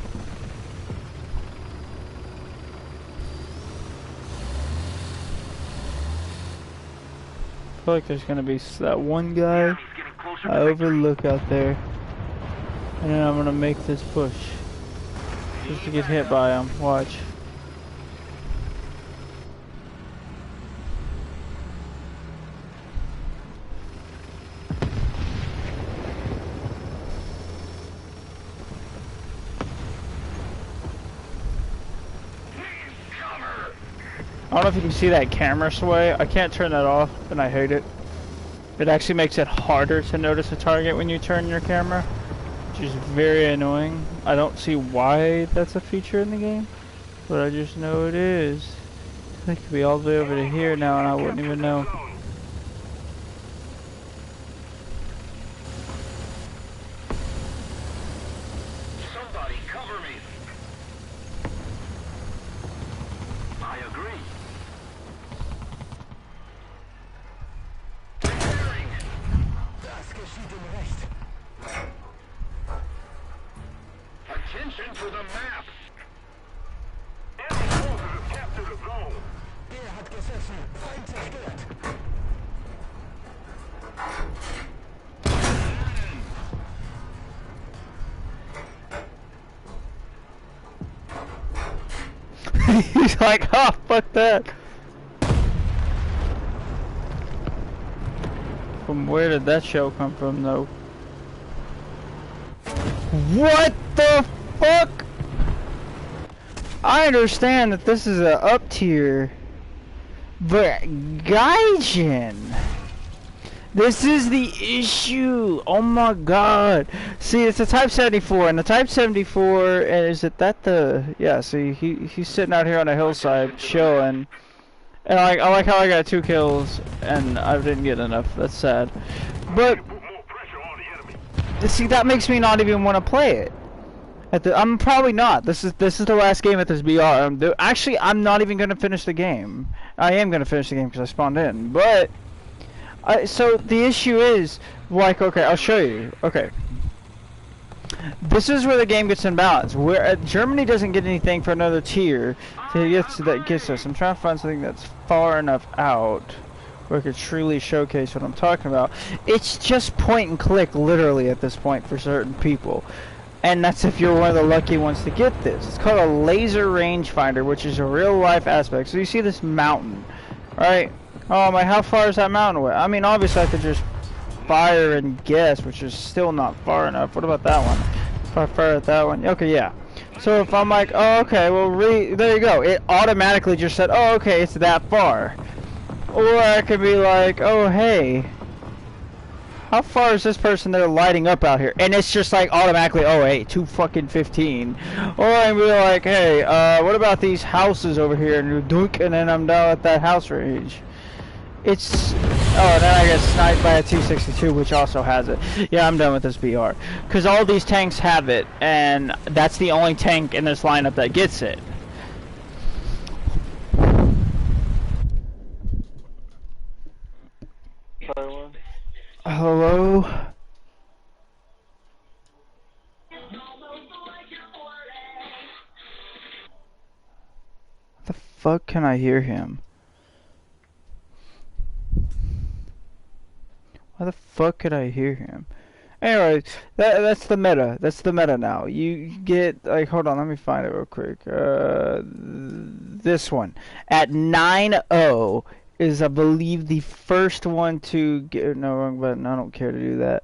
I feel like there's gonna be that one guy I overlook out there, and then I'm gonna make this push just to get hit by him. Watch. I don't know if you can see that camera sway. I can't turn that off, and I hate it. It actually makes it harder to notice a target when you turn your camera, which is very annoying. I don't see why that's a feature in the game, but I just know it is. It could be all the way over to here now, and I wouldn't even know. Somebody cover me. I agree. Repairing. Das geschieht im Recht. Attention to the map. Enemy forces have captured a zone. Der hat gesessen. Feind zerstört. He's like, oh, fuck that. From where did that shell come from, though? What the fuck? I understand that this is a up tier, but Gaijin, this is the issue. Oh my god. See, it's a Type 74, and the Type 74, is it that the, yeah, see, he's sitting out here on a hillside chilling, and I like how I got 2 kills, and I didn't get enough. That's sad. But, see, that makes me not even want to play it. I'm probably not. This is the last game at this BR. Actually, I'm not even gonna finish the game. I am gonna finish the game because I spawned in. But so the issue is, like, okay, I'll show you. Okay, this is where the game gets imbalanced. Where Germany doesn't get anything for another tier that gets us. I'm trying to find something that's far enough out where I could truly showcase what I'm talking about. It's just point and click, literally, at this point for certain people. And that's if you're one of the lucky ones to get this. It's called a laser rangefinder, which is a real-life aspect. So you see this mountain, right? Oh my, how far is that mountain away? I mean, obviously I could just fire and guess, which is still not far enough. What about that one? If I fire at that one, okay, yeah. So if I'm like, oh, okay, well, there you go. It automatically just said, oh, okay, it's that far. Or I could be like, oh, hey, how far is this person there lighting up out here? And it's just like automatically, oh, hey, 2:15. Or I'd be like, hey, what about these houses over here? And dunk, and then I'm down at that house range. It's, oh, and then I get sniped by a 262, which also has it. Yeah, I'm done with this BR. Because all these tanks have it, and that's the only tank in this lineup that gets it. Hello? How the fuck can I hear him? Why the fuck could I hear him? Anyway, that's the meta. That's the meta now. You get, like, hold on, let me find it real quick. This one. At 9-0 is, I believe, the first one to get, no, wrong button, I don't care to do that.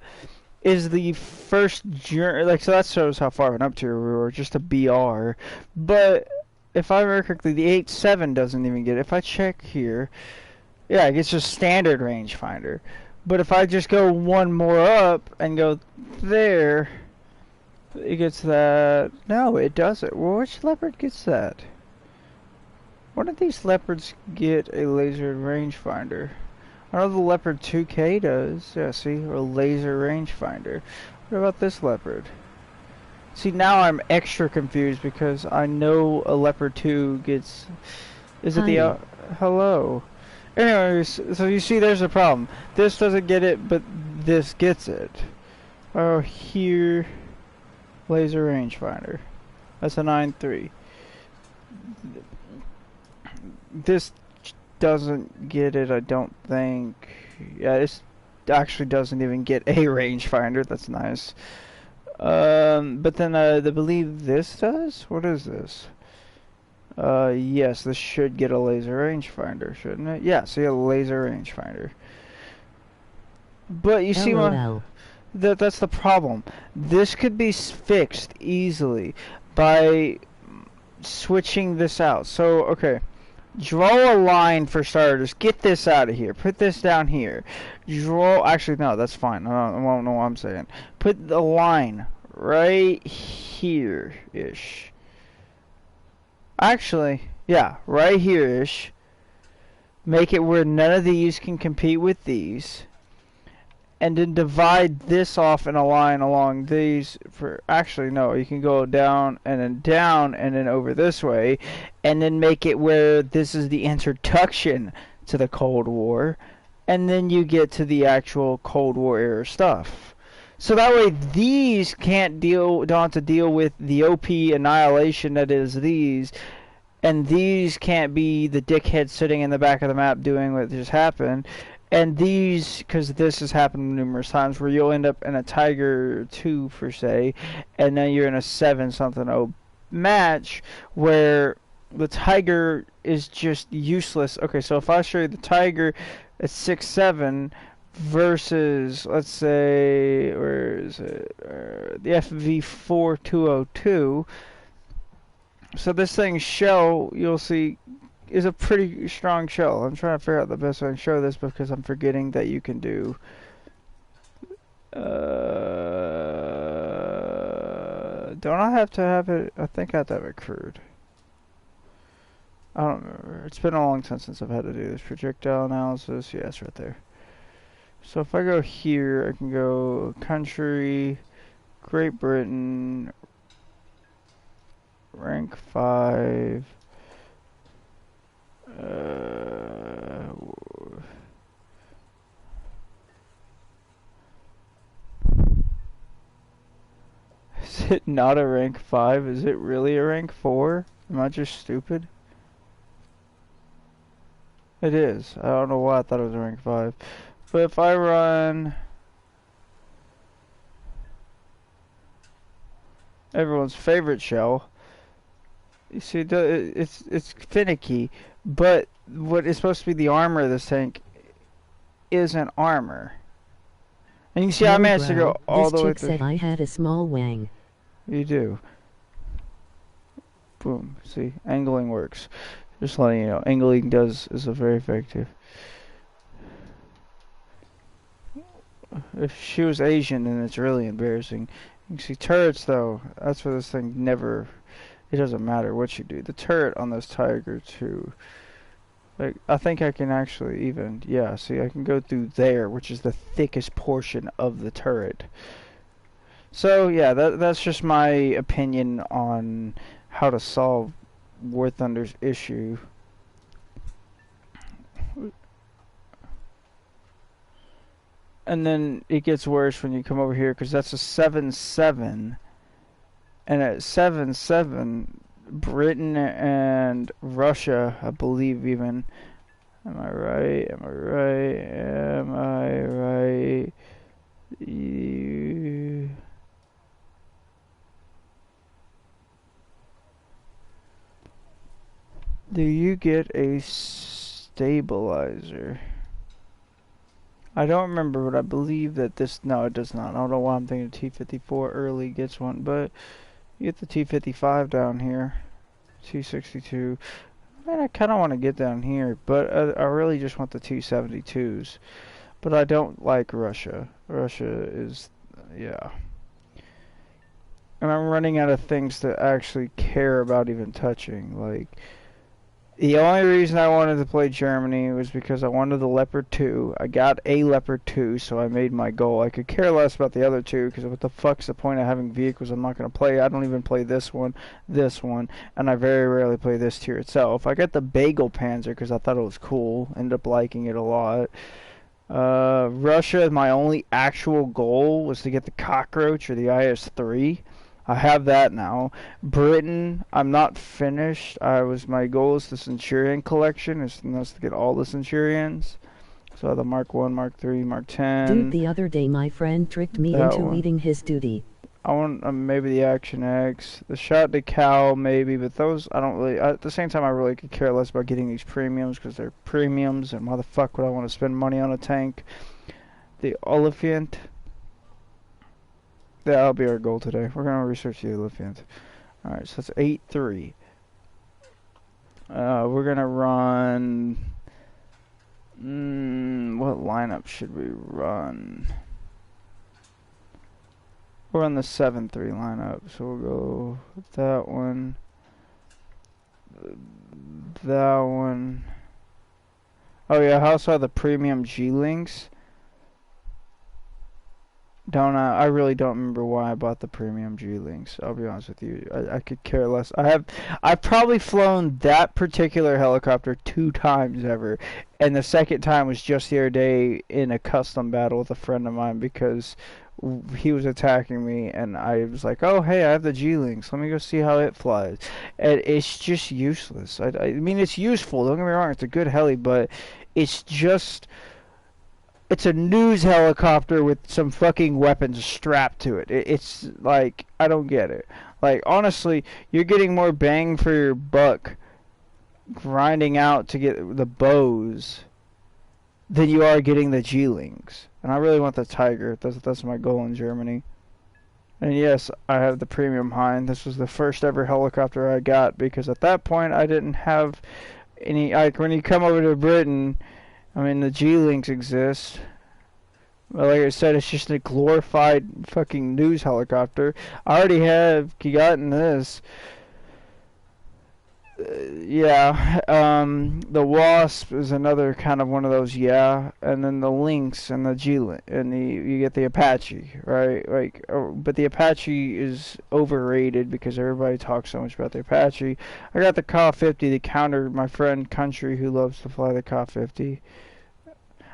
Is the first journey, like, so that shows how far of an up tier we were, just a BR. But, if I remember correctly, the 8.7 doesn't even get it. If I check here, yeah, it gets just standard rangefinder. But if I just go one more up and go there, it gets that. No, it doesn't. Well, which leopard gets that? One of these leopards get a laser rangefinder. I know the leopard 2K does. Yeah, see, a laser rangefinder. What about this leopard? See, now I'm extra confused because I know a Leopard 2 gets... Is it Hi. the... hello. Anyways, so you see there's a problem. This doesn't get it, but this gets it. Oh, here... Laser rangefinder. That's a 9.3. This doesn't get it, I don't think. Yeah, this actually doesn't even get a rangefinder. That's nice. But then I believe this does? What is this? Yes, this should get a laser rangefinder, shouldn't it? Yeah, see a laser rangefinder. But you see LOL. that's the problem. This could be fixed easily by switching this out. So, okay. Draw a line for starters. Get this out of here. Put this down here. Draw... Actually, no, that's fine. I don't know what I'm saying. Put the line right here-ish. Actually, yeah, right here-ish. Make it where none of these can compete with these. And then divide this off in a line along these for... Actually, no, you can go down and then over this way. And then make it where this is the introduction to the Cold War. And then you get to the actual Cold War era stuff. So that way these don't have to deal with the OP annihilation that is these. And these can't be the dickhead sitting in the back of the map doing what just happened. And these, because this has happened numerous times, where you'll end up in a Tiger 2, per se, and then you're in a 7-something match, where the Tiger is just useless. Okay, so if I show you the Tiger at 6.7 versus, let's say, where is it? The FV4202. So this thing's shell, you'll see, is a pretty strong shell. I'm trying to figure out the best way to show this because I'm forgetting that you can do don't I have to have it? I think I have to have it crude. I don't remember. It's been a long time since I've had to do this projectile analysis. Yeah, it's right there. So if I go here, I can go country, Great Britain, rank 5. Is it not a rank 5? Is it really a rank 4? Am I just stupid? It is. I don't know why I thought it was a rank 5. But if I run everyone's favorite shell, you see, it's finicky, but what is supposed to be the armor of this tank isn't armor. And you can see I managed to go all the way through. This chick said I had a small wang. You do. Boom. See, angling works. Just letting you know, angling is a very effective. If she was Asian, then it's really embarrassing. You can see turrets, though. That's where this thing never... It doesn't matter what you do. The turret on this Tiger 2... Like, I think I can actually even... Yeah, see, I can go through there, which is the thickest portion of the turret. So, yeah, that's just my opinion on how to solve War Thunder's issue. And then it gets worse when you come over here, because that's a 7.7. And at 7.7, Britain and Russia, I believe even. Am I right? Am I right? Am I right? Do you get a stabilizer? I don't remember, but I believe that this... No, it does not. I don't know why I'm thinking T-54 early gets one, but you get the T-55 down here. T-62. Man, I kind of want to get down here, but I really just want the T-72s. But I don't like Russia. Russia is... yeah. And I'm running out of things to actually care about even touching. Like, The only reason I wanted to play Germany was because I wanted the Leopard 2. I got a Leopard 2, so I made my goal. I could care less about the other two, because what the fuck's the point of having vehicles I'm not going to play? I don't even play this one, and I very rarely play this tier itself. I got the Bagel Panzer because I thought it was cool. Ended up liking it a lot. Russia, my only actual goal was to get the Cockroach or the IS-3. I have that now. Britain, I'm not finished. My goal is the Centurion collection. That's to get all the Centurions. So the Mark 1, Mark 3, Mark 10. Dude, the other day my friend tricked me into reading his duty. I want maybe the Action X, the Shot de Cal maybe, but those I don't really. At the same time, I really could care less about getting these premiums because they're premiums, and why the fuck would I want to spend money on a tank? The Oliphant. That'll be our goal today. We're gonna research the Oliphant. All right, so that's 8-3. We're gonna run. What lineup should we run? We're on the 7-3 lineup, so we'll go with that one. That one. Oh yeah, I also have the premium G-Links. I really don't remember why I bought the premium G-Links. I'll be honest with you. I could care less. I've probably flown that particular helicopter 2 times ever. And the second time was just the other day in a custom battle with a friend of mine because he was attacking me and I was like, oh hey, I have the G-Links. Let me go see how it flies. And it's just useless. I mean, it's useful. Don't get me wrong. It's a good heli, but it's just... It's a news helicopter with some fucking weapons strapped to it. It's like, I don't get it. Like, honestly, you're getting more bang for your buck grinding out to get the bows than you are getting the G-Links. And I really want the Tiger. That's my goal in Germany. And yes, I have the premium Hind. This was the first ever helicopter I got because at that point I didn't have any... Like, when you come over to Britain... I mean, the G-Links exist. But like I said, it's just a glorified fucking news helicopter. I already have gotten this. Yeah. The Wasp is another kind of one of those, yeah. And then the Lynx and the G-Link. And you get the Apache, right? Like, but the Apache is overrated because everybody talks so much about the Apache. I got the Ka-50 to counter my friend Country who loves to fly the Ka-50.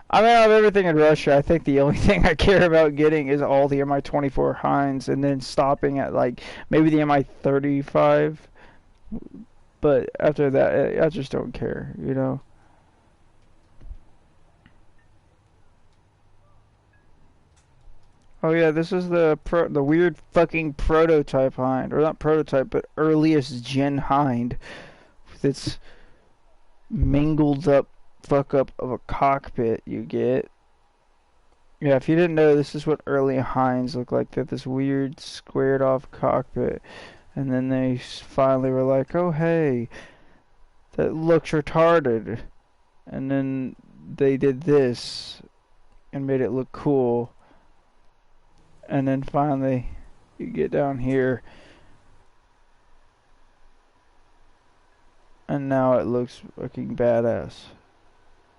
I mean, I have everything in Russia. I think the only thing I care about getting is all the Mi-24 Hinds and then stopping at, like, maybe the Mi-35. But after that, I just don't care, you know? Oh yeah, this is the weird fucking prototype Hind. Or not prototype, but earliest gen Hind. With its mingled up fuck up of a cockpit you get. Yeah, if you didn't know, this is what early Hinds look like. They have this weird squared off cockpit. And then they finally were like, oh hey, that looks retarded. And then they did this and made it look cool. And then finally you get down here and now it looks fucking badass.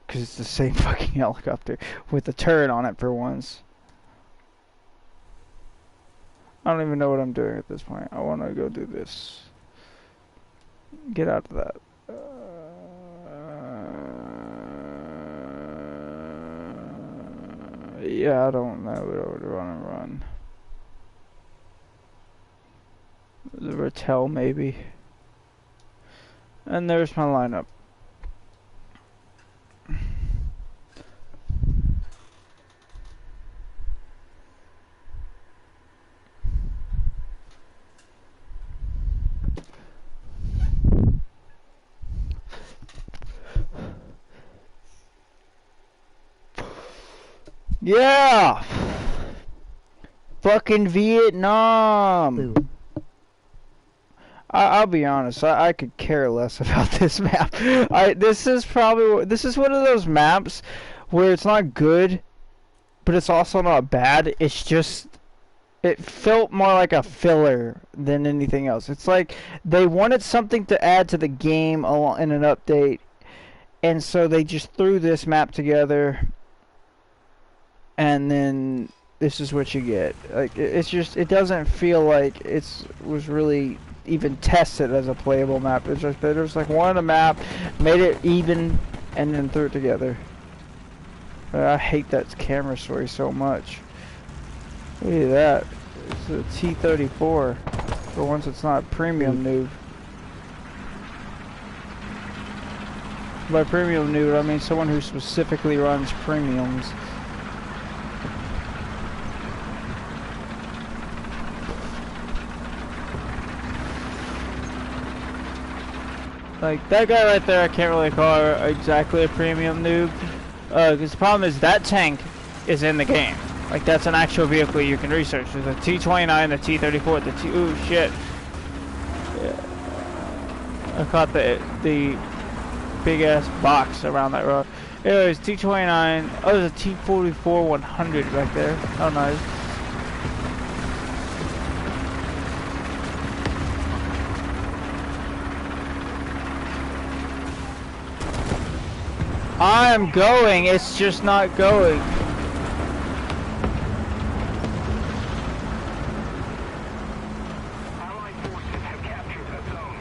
Because it's the same fucking helicopter with a turret on it for once. I don't even know what I'm doing at this point. I want to go do this. Get out of that. Yeah, I don't know what I would want to run. The Ratel, maybe. And there's my lineup. Yeah! Fucking Vietnam! Boo. I'll be honest, I could care less about this map. This is one of those maps where it's not good, but it's also not bad. It's just It felt more like a filler than anything else. It's like they wanted something to add to the game in an update, and so they just threw this map together, and then this is what you get. Like it's just, it doesn't feel like was really even tested as a playable map. It's just they just like wanted a map, made it even, and then threw it together. I hate that camera story so much. Look at that. It's a T-34. For once it's not premium noob. By premium noob, I mean someone who specifically runs premiums. Like, that guy right there, I can't really call her exactly a premium noob. Because the problem is that tank is in the game. Like, that's an actual vehicle you can research. There's a T-29, the T-34, the T... Ooh, shit. Yeah. I caught the big-ass box around that road. Anyways, T-29... Oh, there's a T-44-100 right there. Oh, nice. I'm going, it's just not going. Allied forces have captured the zone.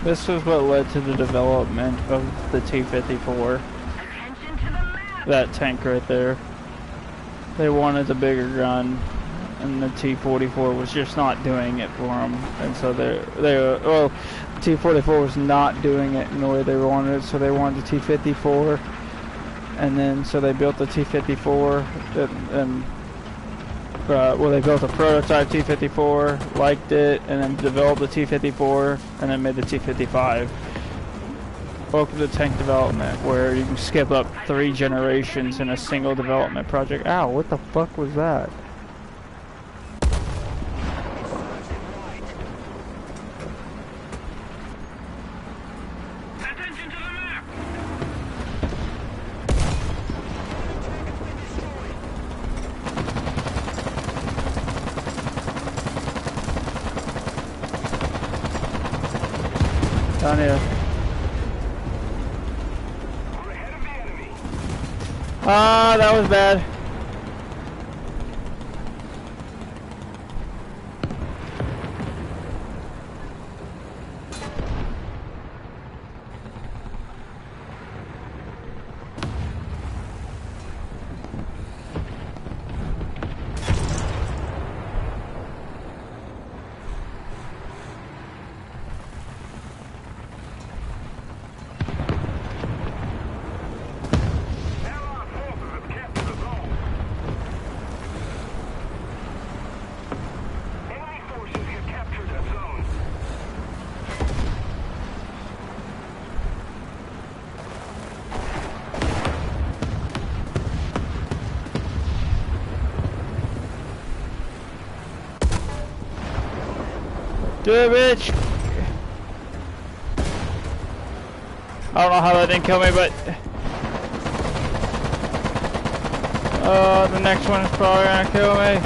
This is what led to the development of the T-54. That tank right there. They wanted the bigger gun, and the T-44 was just not doing it for them. And so well, the T-44 was not doing it in the way they wanted it, so they wanted the T-54. And then, so they built the T-54, well, they built a prototype T-54, liked it, and then developed the T-54, and then made the T-55. Welcome to tank development, where you can skip up 3 generations in a single development project. Ow, what the fuck was that? Attention to the map! Down here. We're ahead of the enemy. Ah, that was bad. Allied forces have captured the zone. Enemy forces have captured the zone. Do it, bitch! I don't know how that didn't kill me, but... the next one is probably gonna kill me.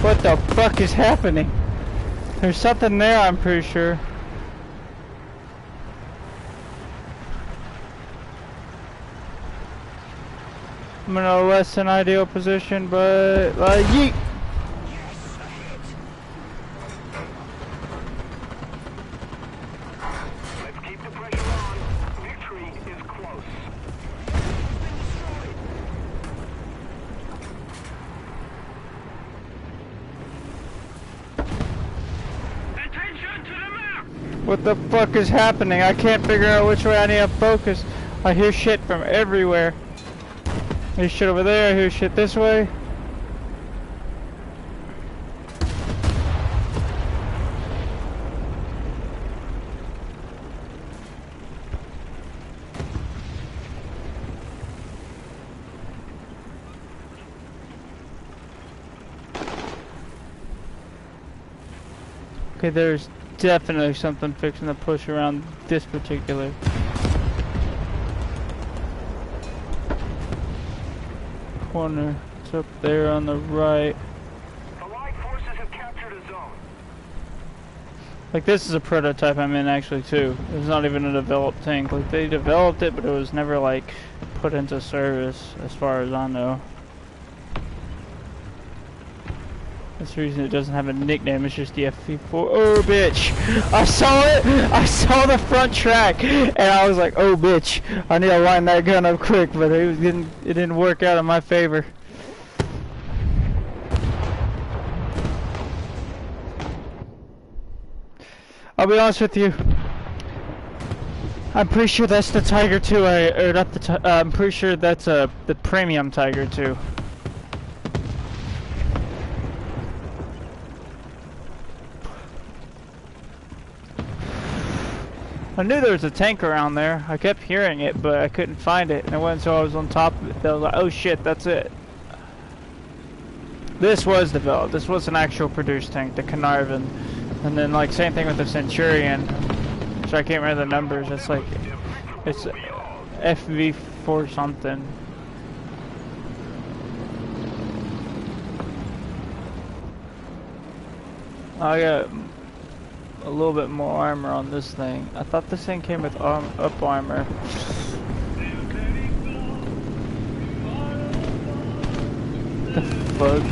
What the fuck is happening? There's something there, I'm pretty sure. I'm in a less than ideal position, but yeet! Let's keep the pressure What the fuck is happening? I can't figure out which way I need to focus. I hear shit from everywhere. I hear shit over there, I hear shit this way. Okay, there's definitely something fixing to push around this particular corner. It's up there on the right. Allied forces have captured a zone. Like, this is a prototype I'm in actually too. It's not even a developed tank. Like, they developed it, but it was never like put into service as far as I know. That's the reason it doesn't have a nickname, it's just the FV4. Oh, bitch! I saw it! I saw the front track! And I was like, oh, bitch! I need to line that gun up quick, but it didn't work out in my favor. I'll be honest with you. I'm pretty sure that's the Tiger 2, or not the I'm pretty sure that's the premium Tiger 2. I knew there was a tank around there. I kept hearing it, but I couldn't find it. And it wasn't until I was on top of it that I was like, oh shit, that's it. This was developed. This was an actual produced tank, the Carnarvon. And then, like, same thing with the Centurion. Which I can't remember the numbers. It's like, it's FV4 something. I got a little bit more armor on this thing. I thought this thing came with up armor. The fuck?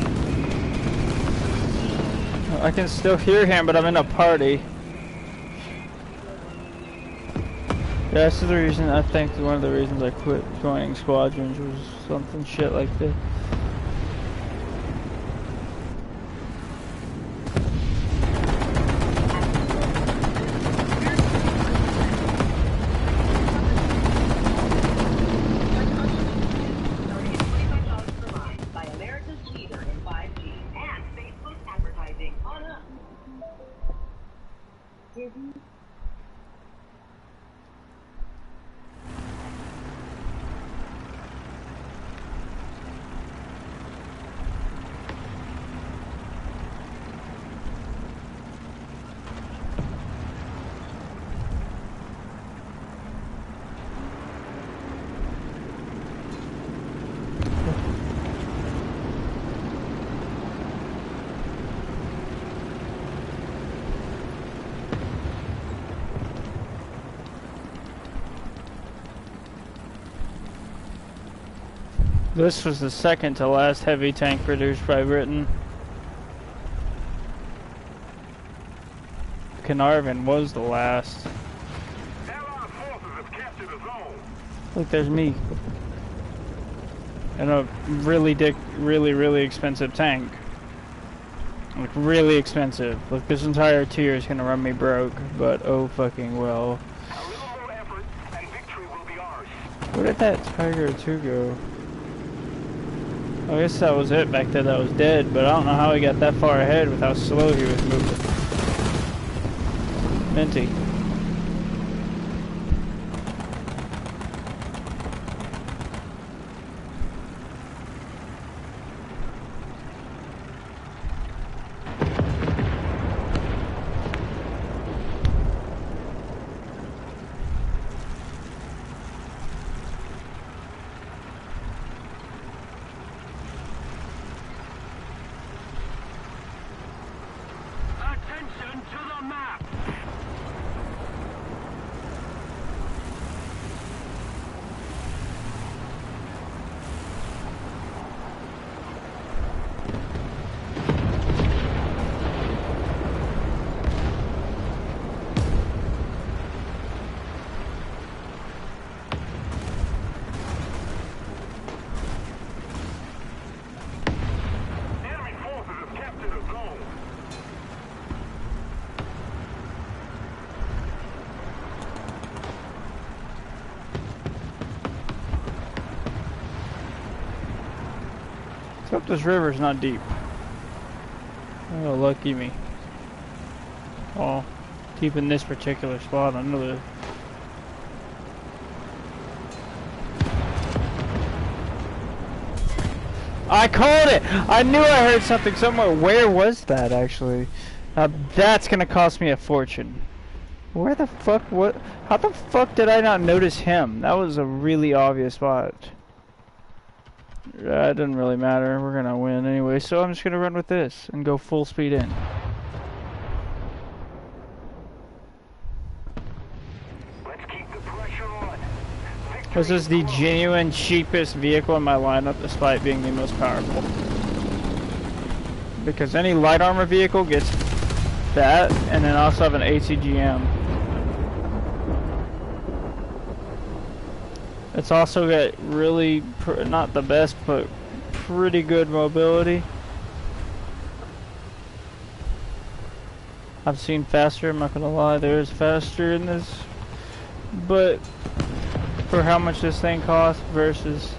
I can still hear him, but I'm in a party. Yeah, this is the reason, I think one of the reasons I quit joining squadrons was something shit like this. This was the second to last heavy tank produced by Britain. Carnarvon was the last. Allied forces have captured a zone. Look, there's me. And a really expensive tank. Like, really expensive. Like, this entire tier is gonna run me broke, but oh fucking well. A little more effort and victory will be ours. Where did that Tiger 2 go? I guess that was it back there that was dead, but I don't know how he got that far ahead with how slow he was moving. Minty. Attention to the map. Except this river's not deep. Oh, lucky me. Oh, deep in this particular spot. I know that. I called it! I knew I heard something somewhere. Where was that, actually? Now, that's gonna cost me a fortune. Where the fuck, what? How the fuck did I not notice him? That was a really obvious spot. That doesn't really matter. We're gonna win anyway, so I'm just gonna run with this and go full speed in. Let's keep the pressure on. This is the genuine cheapest vehicle in my lineup, despite being the most powerful. Because any light armor vehicle gets that, and then also have an ACGM. It's also got really, not the best, but pretty good mobility. I've seen faster, I'm not gonna lie, there is faster in this. But for how much this thing costs versus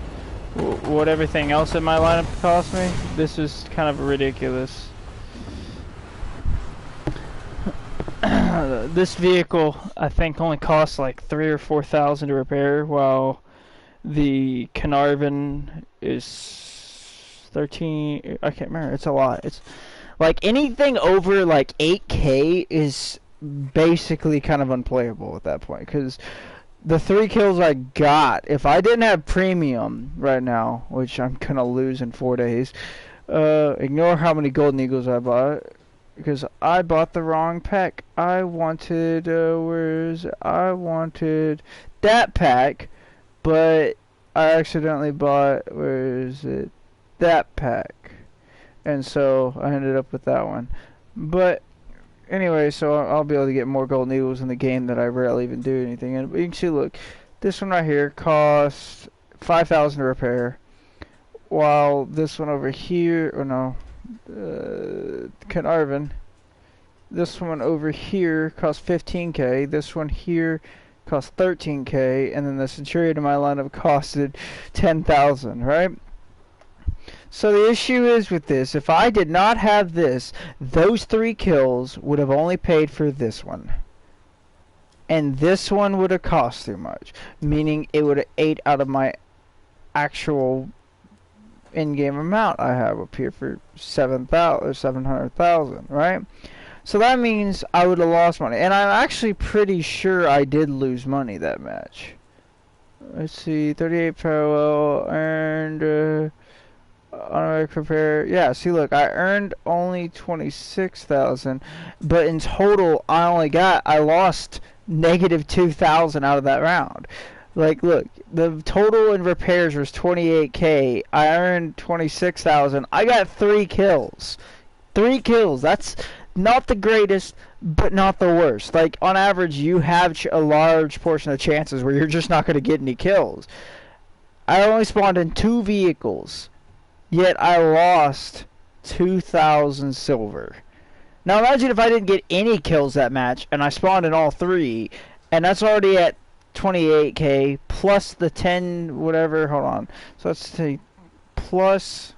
what everything else in my lineup cost me, this is kind of ridiculous. This vehicle, I think, only costs like 3,000 or 4,000 to repair, while the Carnarvon is 13. I can't remember. It's a lot. It's like anything over like 8K is basically kind of unplayable at that point, because the 3 kills I got, if I didn't have premium right now, which I'm gonna lose in 4 days, ignore how many Golden Eagles I bought, because I bought the wrong pack. I wanted, I wanted that pack, but I accidentally bought, that pack. And so I ended up with that one. But anyway, so I'll be able to get more Golden Eagles in the game that I rarely even do anything in. But you can see, look, this one right here costs 5,000 to repair, while this one over here, or no, Carnarvon, this one over here costs 15K, this one here costs 13K, and then the Centurion in my lineup costed 10,000, right? So the issue is with this, if I did not have this, those 3 kills would have only paid for this one. And this one would have cost too much, meaning it would have ate out of my actual in-game amount I have up here for 7,000 or 700,000, right? So that means I would have lost money, and I'm actually pretty sure I did lose money that match. Let's see, 38 parallel earned. Automatic prepare. Yeah, see, look, I earned only 26,000, but in total, I lost negative 2,000 out of that round. Like, look, the total in repairs was 28K. I earned 26,000. I got 3 kills. 3 kills. That's not the greatest, but not the worst. Like, on average, you have a large portion of chances where you're just not going to get any kills. I only spawned in 2 vehicles, yet I lost 2,000 silver. Now, imagine if I didn't get any kills that match, and I spawned in all 3, and that's already at 28K plus the 10 whatever. Hold on. So let's see. Plus,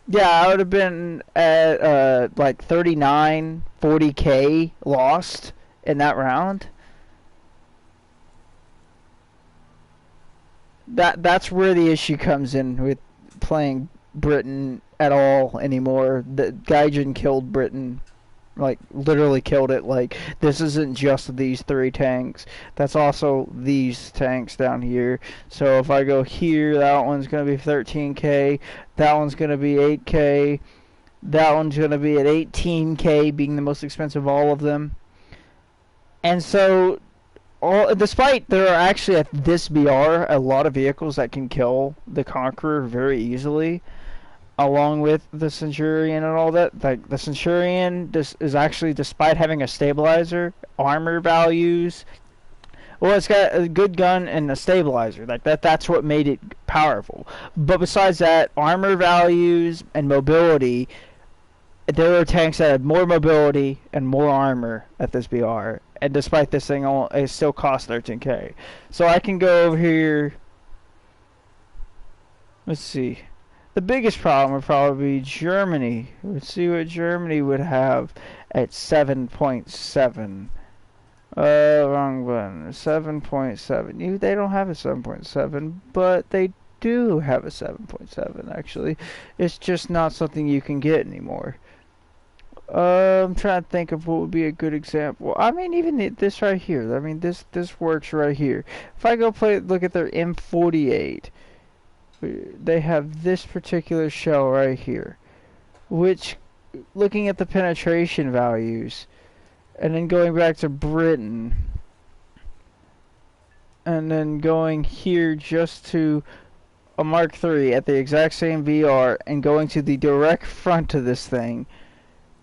yeah, I would have been at like 39, 40K lost in that round. That's where the issue comes in with playing Britain at all anymore. The Gaijin killed Britain. Like, literally killed it. Like, this isn't just these 3 tanks. That's also these tanks down here. So if I go here, that one's going to be 13K. That one's going to be 8K. That one's going to be at 18K, being the most expensive of all of them. And so, despite there are actually at this BR a lot of vehicles that can kill the Conqueror very easily, along with the Centurion and all that. Like, the Centurion is actually, despite having a stabilizer, armor values, well, it's got a good gun and a stabilizer. Like, that's what made it powerful. But besides that, armor values and mobility, there are tanks that have more mobility and more armor at this BR. And despite this thing, it still costs 13K. So I can go over here Let's see. The biggest problem would probably be Germany. Let's see what Germany would have at 7.7. Wrong button. 7.7. They don't have a 7.7, but they do have a 7.7, actually. It's just not something you can get anymore. I'm trying to think of what would be a good example. I mean, even this right here. I mean, this works right here. If I go look at their M48, they have this particular shell right here, which, looking at the penetration values, and then going back to Britain, and then going here just to a Mark III at the exact same VR, and going to the direct front of this thing,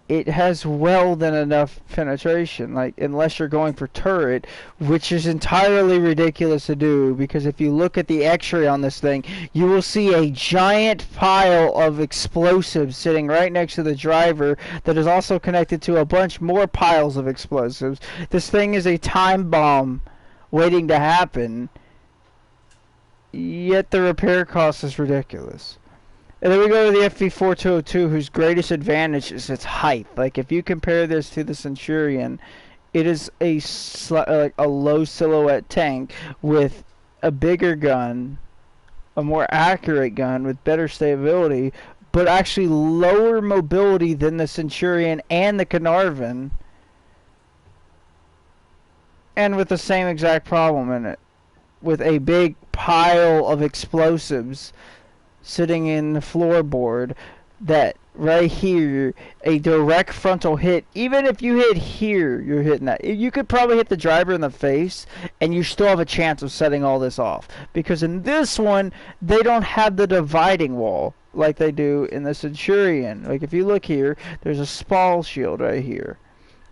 it has well than enough penetration, like, unless you're going for turret, which is entirely ridiculous to do, because if you look at the x-ray on this thing, you will see a giant pile of explosives sitting right next to the driver that is also connected to a bunch more piles of explosives. This thing is a time bomb waiting to happen, yet the repair cost is ridiculous. And then we go to the FV4202, whose greatest advantage is its height. Like, if you compare this to the Centurion, it is a low silhouette tank with a bigger gun, a more accurate gun with better stability, but actually lower mobility than the Centurion and the Caernarvon, and with the same exact problem in it, with a big pile of explosives sitting in the floorboard that right here, a direct frontal hit, even if you hit here, you're hitting that. You could probably hit the driver in the face and you still have a chance of setting all this off, because in this one they don't have the dividing wall like they do in the Centurion. Like, if you look here, there's a Spall shield right here.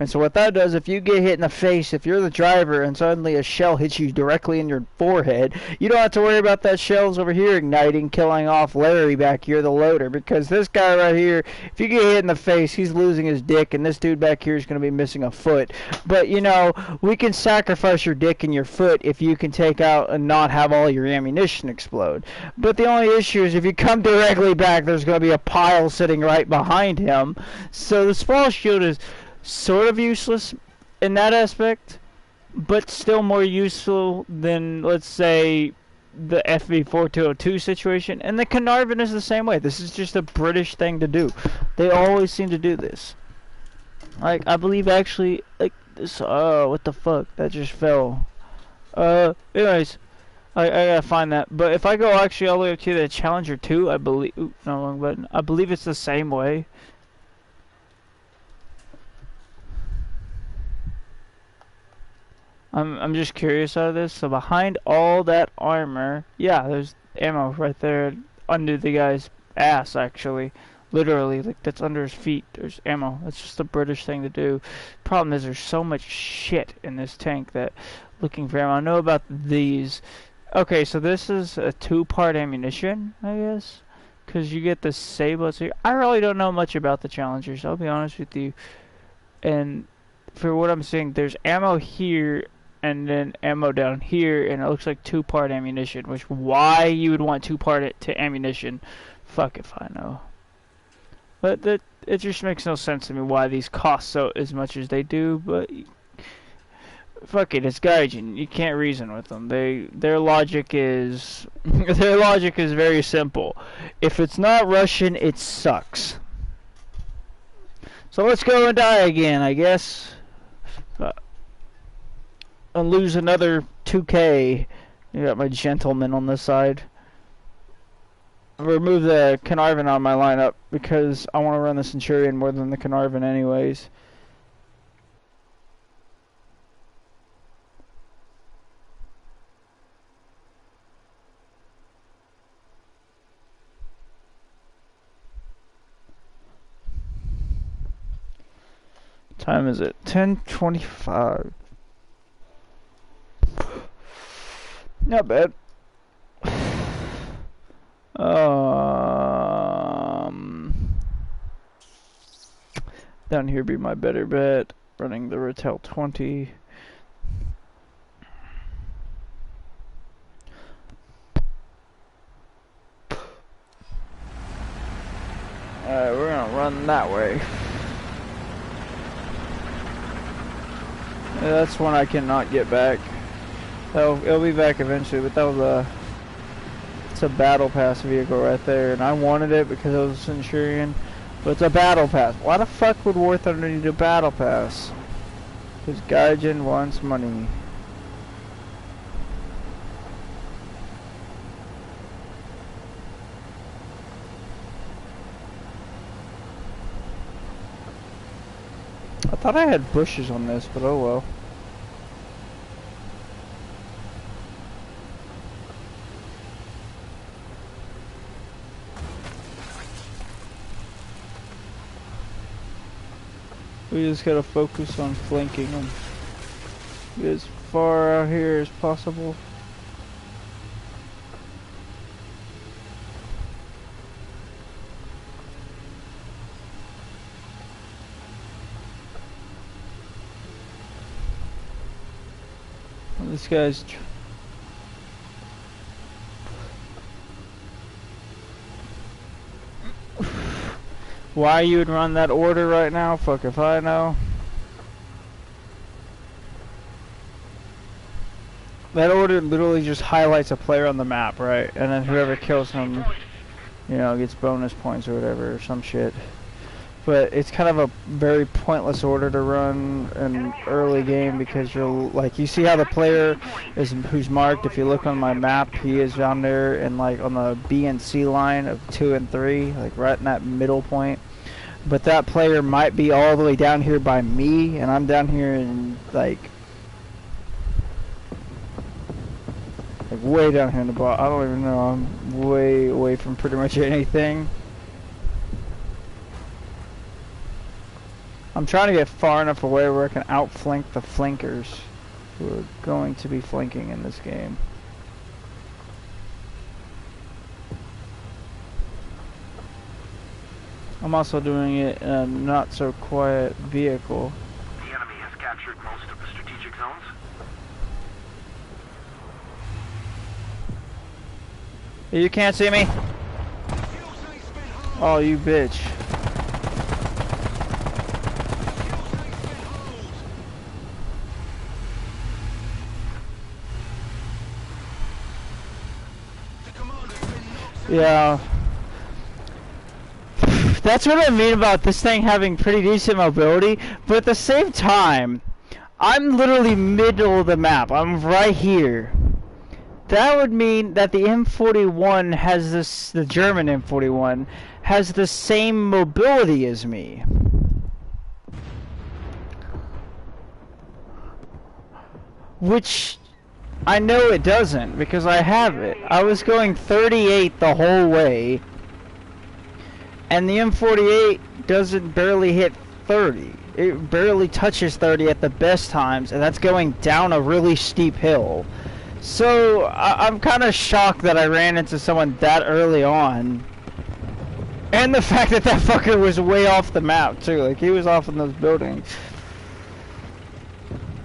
And so what that does, if you get hit in the face, if you're the driver and suddenly a shell hits you directly in your forehead, you don't have to worry about that shells over here igniting, killing off Larry back here, the loader. Because this guy right here, if you get hit in the face, he's losing his dick, and this dude back here is going to be missing a foot. But, you know, we can sacrifice your dick and your foot if you can take out and not have all your ammunition explode. But the only issue is if you come directly back, there's going to be a pile sitting right behind him. So the Spall shield is sort of useless in that aspect, but still more useful than, let's say, the FV4202 situation. And the Caernarvon is the same way. This is just a British thing to do. They always seem to do this. Like, I believe actually, like, this, what the fuck, that just fell. Anyways, I gotta find that. But if I go actually all the way up to the Challenger 2, I believe, no, wrong button, I believe it's the same way. I'm just curious out of this. So behind all that armor, yeah, there's ammo right there under the guy's ass, actually. Literally, like, that's under his feet. There's ammo. That's just a British thing to do. Problem is, there's so much shit in this tank that looking for ammo. I know about these. Okay, so this is a 2-part ammunition, I guess, because you get the sablets here. I really don't know much about the Challengers, I'll be honest with you. And for what I'm seeing, there's ammo here and then ammo down here, and it looks like 2-part ammunition, which, why you would want 2-part to ammunition, fuck if I know. But it just makes no sense to me why these cost so as much as they do. But fuck it, it's Gaijin. You can't reason with them. Their logic is very simple. If it's not Russian, it sucks. So let's go and die again, I guess. And lose another 2K. You got my gentleman on this side. Remove the Caernarvon on my lineup because I want to run the Centurion more than the Caernarvon anyways. Time is it? 10:25. Not bad. Down here be my better bet. Running the Ratel 20. Alright, we're gonna run that way. Yeah, that's one I cannot get back. It'll be back eventually, but that was it's a battle pass vehicle right there, and I wanted it because it was a Centurion, but it's a battle pass. Why the fuck would War Thunder need a battle pass? Because Gaijin wants money. I thought I had bushes on this, but oh well. We just gotta focus on flanking them. Get as far out here as possible. This guy's why you would run that order right now, fuck if I know. That order literally just highlights a player on the map, right? And then whoever kills him, you know, gets bonus points or whatever, or some shit. But it's kind of a very pointless order to run in early game because you're like, you see how the player is who's marked. If you look on my map, he is down there and like on the B and C line of 2 and 3, like right in that middle point. But that player might be all the way down here by me, and I'm down here in like way down here in the bottom. I don't even know. I'm way away from pretty much anything. I'm trying to get far enough away where I can outflank the flankers who are going to be flanking in this game. I'm also doing it in a not so quiet vehicle. The enemy has captured most of the strategic zones. You can't see me? Oh, you bitch. Yeah. That's what I mean about this thing having pretty decent mobility, but at the same time, I'm literally middle of the map. I'm right here. That would mean that the M41 has this, the German M41, has the same mobility as me. Which I know it doesn't, because I have it. I was going 38 the whole way, and the M48 doesn't barely hit 30. It barely touches 30 at the best times, and that's going down a really steep hill. So I'm kind of shocked that I ran into someone that early on. And the fact that that fucker was way off the map too, like he was off in those buildings.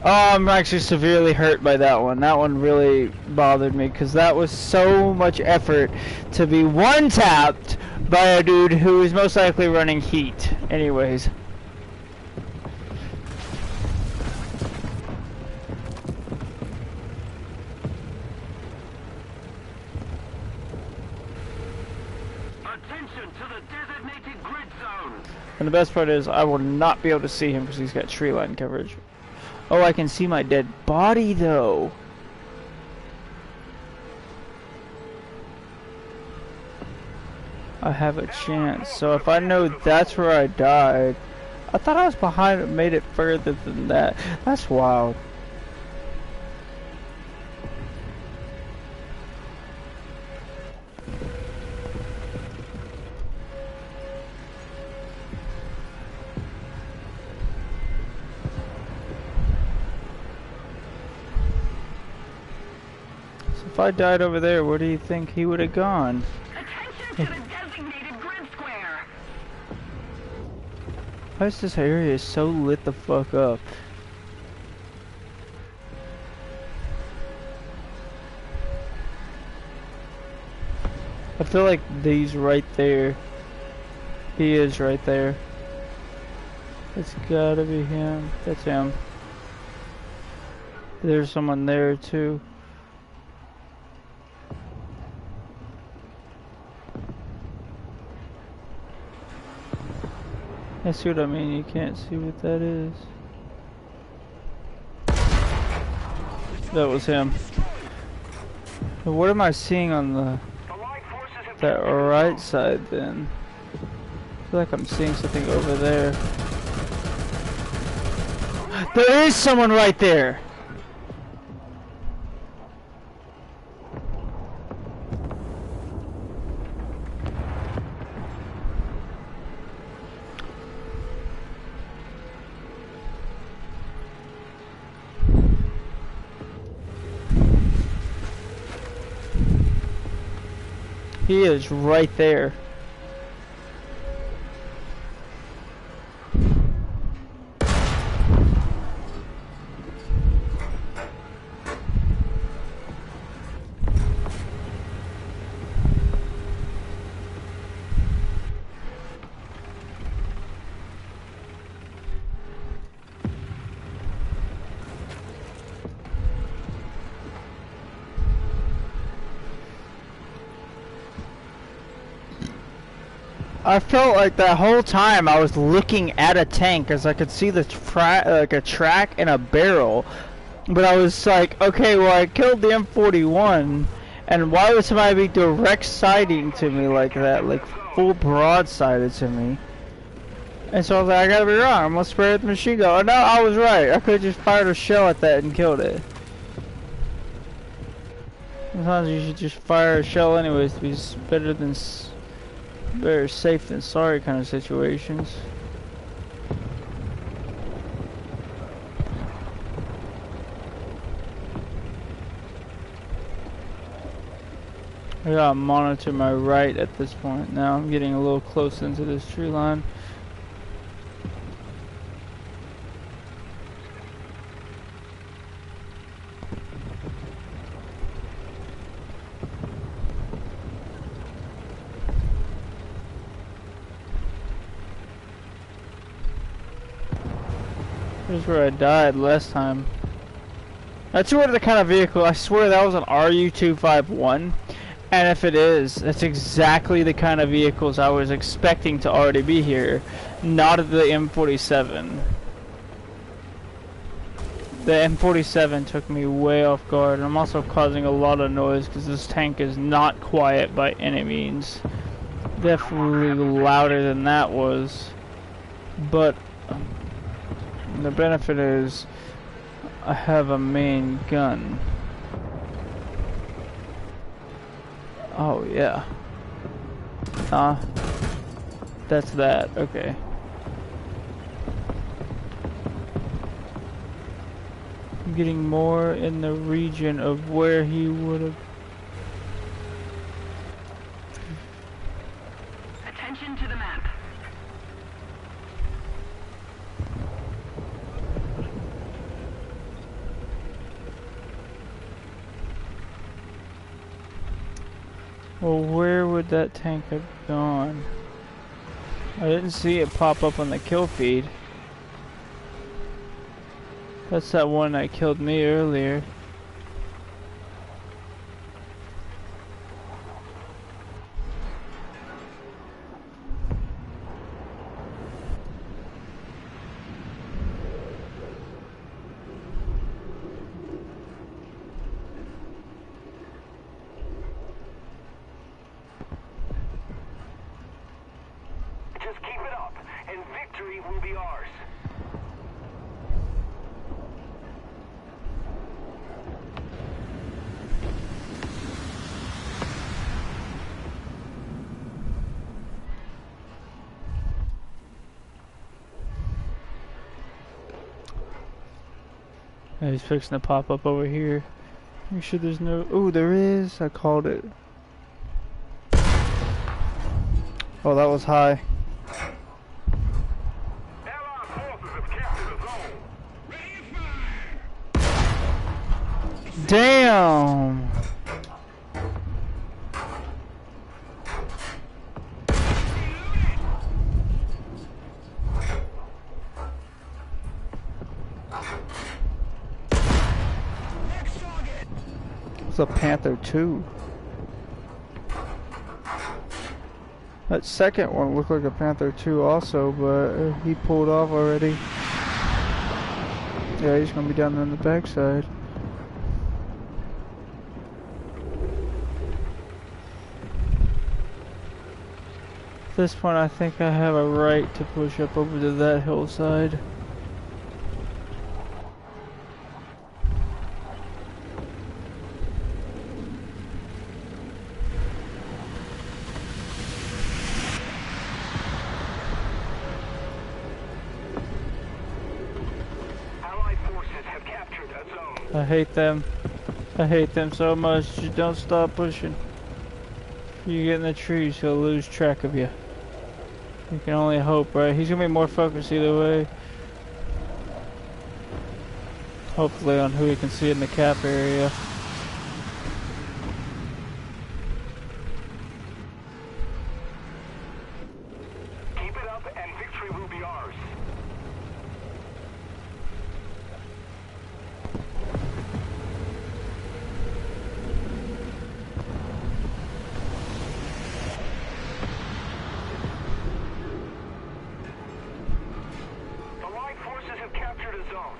Oh, I'm actually severely hurt by that one. That one really bothered me because that was so much effort to be one-tapped by a dude who is most likely running heat. Anyways. Attention to the designated grid zone. And the best part is I will not be able to see him because he's got tree line coverage. Oh, I can see my dead body though. I have a chance. So if I know that's where I died, I thought I was behind it, made it further than that. That's wild. If I died over there, where do you think he would have gone? Attention to the designated grid square. Why is this area so lit the fuck up? I feel like these right there He is right there. It's gotta be him. That's him. There's someone there too. I see what I mean, you can't see what that is. That was him. What am I seeing on that right side then? I feel like I'm seeing something over there. There is someone right there! He is right there. I felt like that whole time I was looking at a tank as I could see the like a track and a barrel, but I was like, okay, well I killed the M41, and why would somebody be direct sighting to me like that, like full broadsided to me? And so I was like, I gotta be wrong, I must spray with the machine gun. Oh, no, I was right. I could have just fired a shell at that and killed it. Sometimes you should just fire a shell anyways to be better than. Better safe than sorry kind of situations. I gotta monitor my right at this point now. I'm getting a little close into this tree line. Here's where I died last time. That's sort of the kind of vehicle, I swear that was an RU-251. And if it is, that's exactly the kind of vehicles I was expecting to already be here. Not the M47. The M47 took me way off guard. I'm also causing a lot of noise because this tank is not quiet by any means. Definitely louder than that was. But the benefit is I have a main gun. Oh yeah. That's that. Okay. I'm getting more in the region of where he would have. Attention to the map. Well, where would that tank have gone? I didn't see it pop up on the kill feed. That's that one that killed me earlier. Just keep it up, and victory will be ours. Yeah, he's fixing to pop up over here. Make sure there's no. Oh, there is. I called it. Oh, that was high. Allied forces have captured the zone. Damn. It's a Panther 2. That second one looked like a Panther 2 also, but he pulled off already. Yeah, he's gonna be down on the backside. At this point, I think I have a right to push up over to that hillside. Allied forces have captured a zone. I hate them. I hate them so much. Just don't stop pushing. You get in the trees, he'll lose track of you. You can only hope, right? He's gonna be more focused either way. Hopefully on who he can see in the cap area. Keep it up and victory will be ours. Allied forces have captured a zone.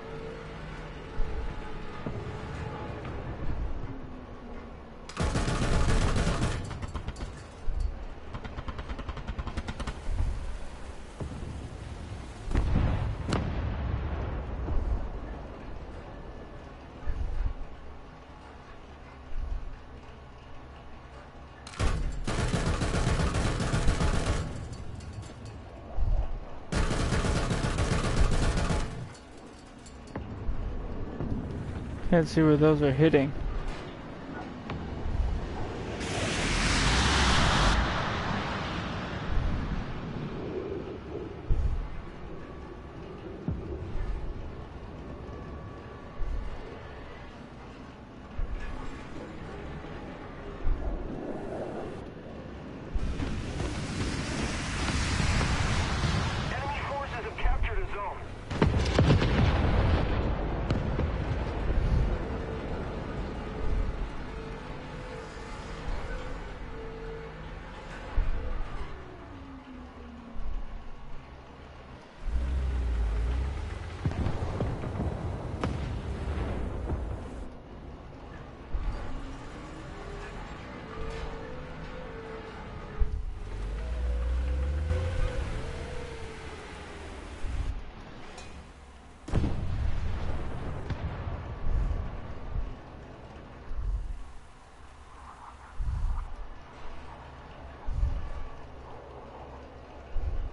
Can't see where those are hitting. Enemy forces have captured a zone.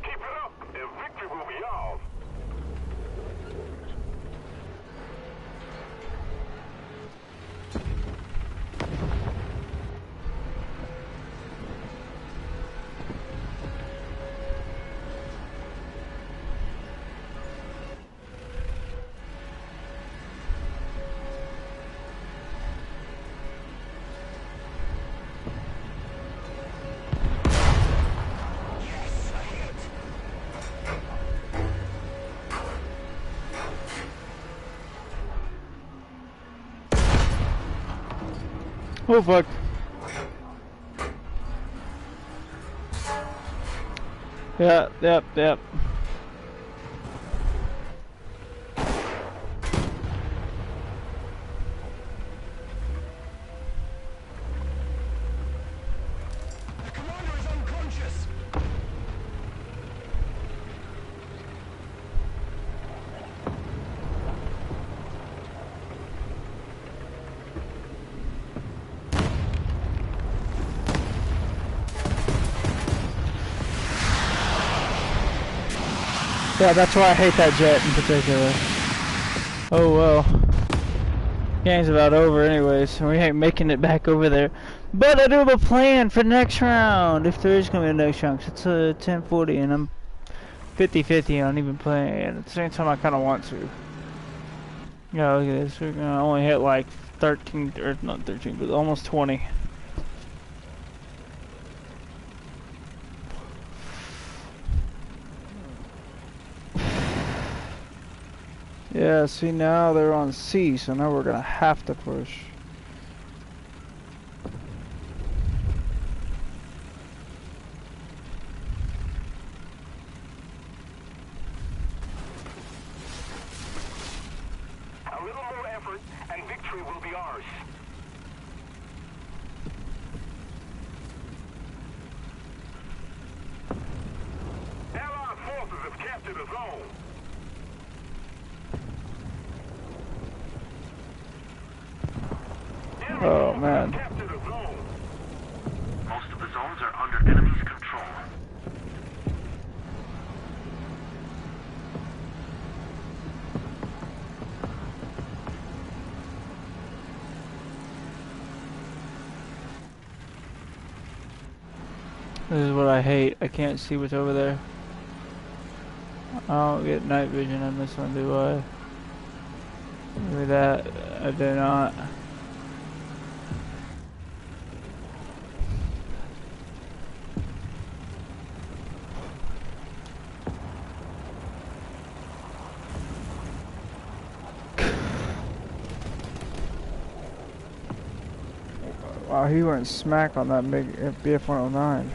Keep it up and victory will be ours. Oh fuck. Yep. Commander is unconscious. Yeah, that's why I hate that jet in particular. Oh well. Game's about over anyways, so we ain't making it back over there. But I do have a plan for next round, if there is going to be a next round. 'Cause it's a 10:40 and I'm 50-50 on even playing it. At the same time, I kind of want to. Yeah, look at this. We're going to only hit like 13, or not 13, but almost 20. Yeah, see now they're on C, so now we're gonna have to push. ours. Allied forces have captured a zone. Enemy Oh, forces man. have captured a zone. Most of the zones are under enemy's control. This is what I hate. I can't see what's over there. I don't get night vision on this one, do I? Look at that. I do not. Wow, he went smack on that big BF-109.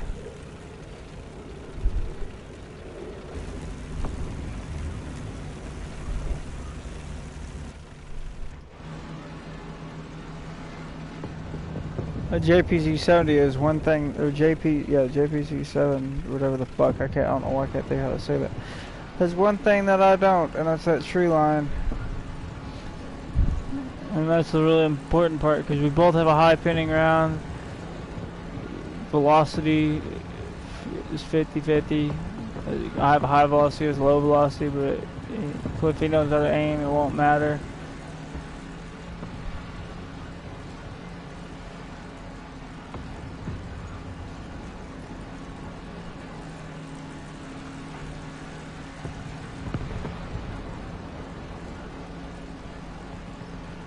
A JPZ-70 is one thing, or JPZ-7, whatever the fuck, I don't know why I can't think how to say that. There's one thing that I don't, and that's that tree line. And that's the really important part, because we both have a high pinning round. Velocity is 50-50. I have a high velocity, it's low velocity, but if he knows how to aim, it won't matter.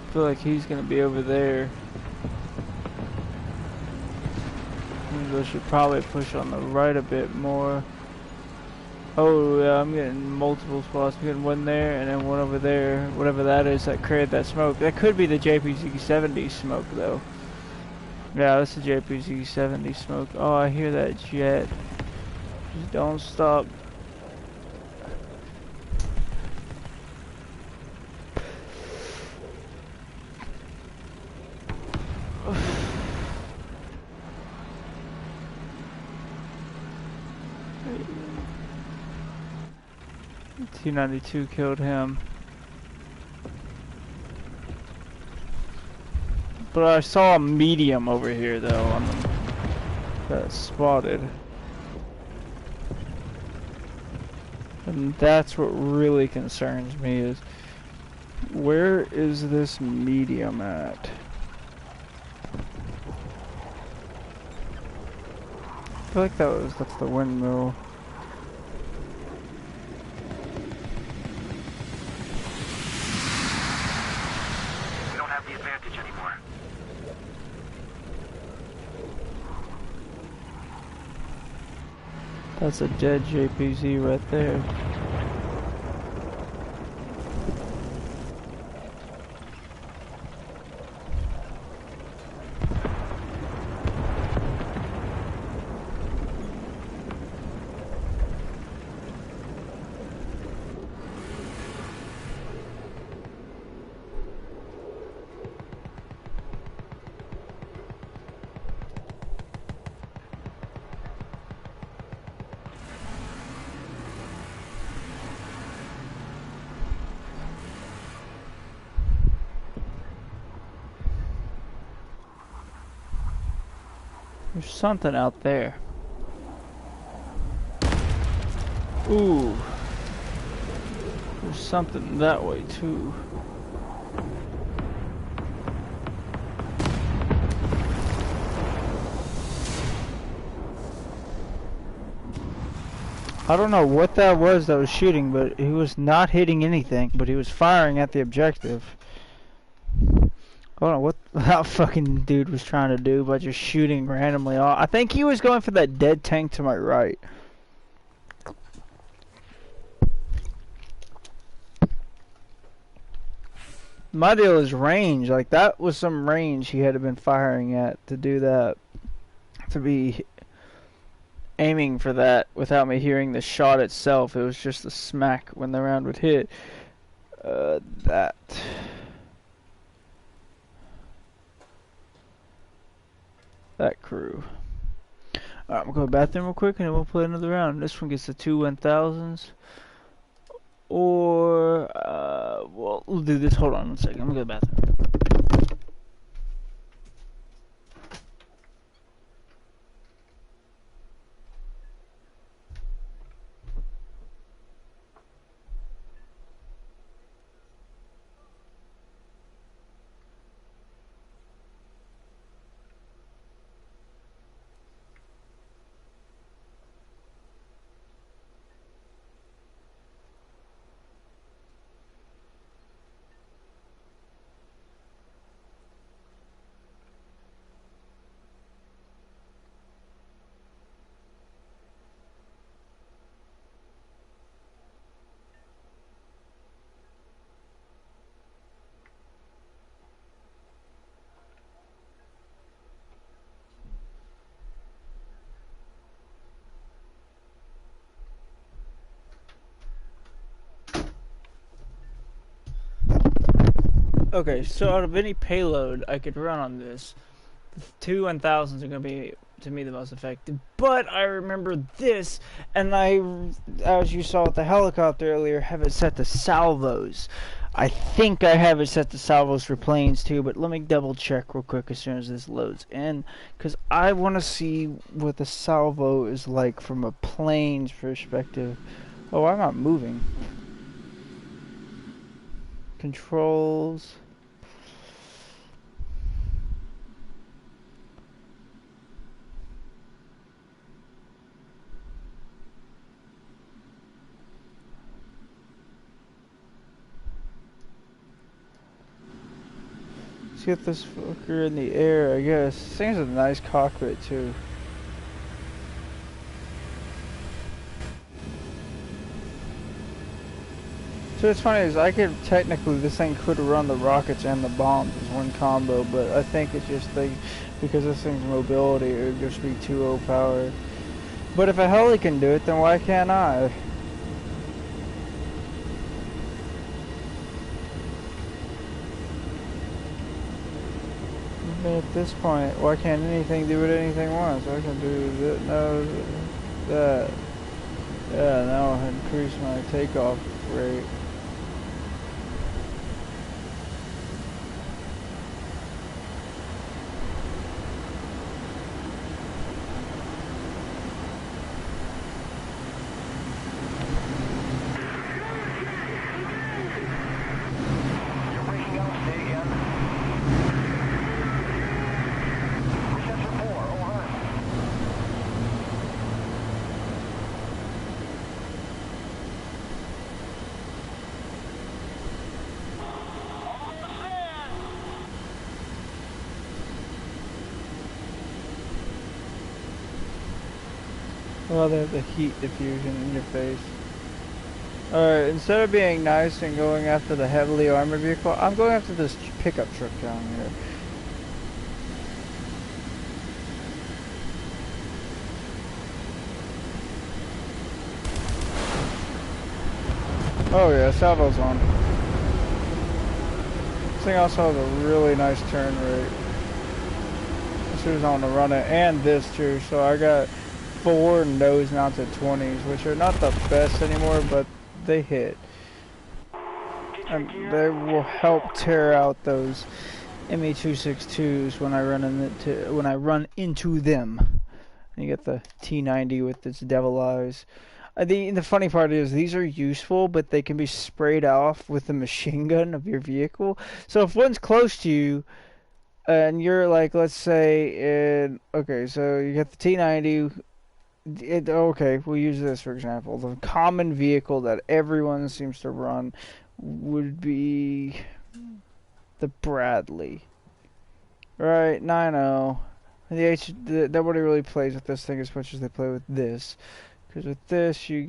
I feel like he's gonna be over there. I should probably push on the right a bit more. Oh yeah, I'm getting multiple spots. I'm getting one there and then one over there. Whatever that is that created that smoke. That could be the JPZ-70 smoke though. Yeah, that's the JPZ-70 smoke. Oh, I hear that jet. Just don't stop. T-92 killed him. But I saw a medium over here though on the, that spotted. And that's what really concerns me is where is this medium at? I feel like that's the windmill. We don't have the advantage anymore. That's a dead JPZ right there. There's something out there. Ooh. There's something that way too. I don't know what that was shooting, but he was not hitting anything, but he was firing at the objective. I don't know what that fucking dude was trying to do by just shooting randomly off. I think he was going for that dead tank to my right. My deal is range. Like, that was some range he had been firing at to do that. To be aiming for that without me hearing the shot itself. It was just the smack when the round would hit. That... that crew. Alright, I'm gonna go to the bathroom real quick and then we'll play another round. This one gets the 2 1000s. Or, well, we'll do this. Hold on one second. I'm gonna go to the bathroom. Okay, so out of any payload I could run on this, the 2 1000s are going to be, to me, the most effective. But I remember this, and I, as you saw with the helicopter earlier, have it set to salvos. I think I have it set to salvos for planes too, but let me double check real quick as soon as this loads in, because I want to see what the salvo is like from a plane's perspective. Oh, I'm not moving. Controls. Let's get this fucker in the air, I guess. This thing's a nice cockpit too. So what's funny is I could technically, this thing could run the rockets and the bombs as one combo, but I think it's just because this thing's mobility, it would just be too overpowered. But if a heli can do it, then why can't I? I mean, at this point, why can't anything do what anything wants? I can do that, no, that. Yeah, now I'll increase my takeoff rate. Well, they have the heat diffusion in your face. Alright, instead of being nice and going after the heavily armored vehicle, I'm going after this pickup truck down here. Oh yeah, salvo's on. This thing also has a really nice turn rate. As soon as I want to run it, and this too, so I got 4 nose mounted 20s, which are not the best anymore, but they hit. And they will help tear out those ME-262s when I run into them. And you get the T90 with its devil eyes. The funny part is these are useful, but they can be sprayed off with the machine gun of your vehicle. So if one's close to you, and you're like, let's say, okay, so you get the T90. Okay, we'll use this for example. The common vehicle that everyone seems to run would be the Bradley, right? 9.0. Nobody really plays with this thing as much as they play with this, because with this you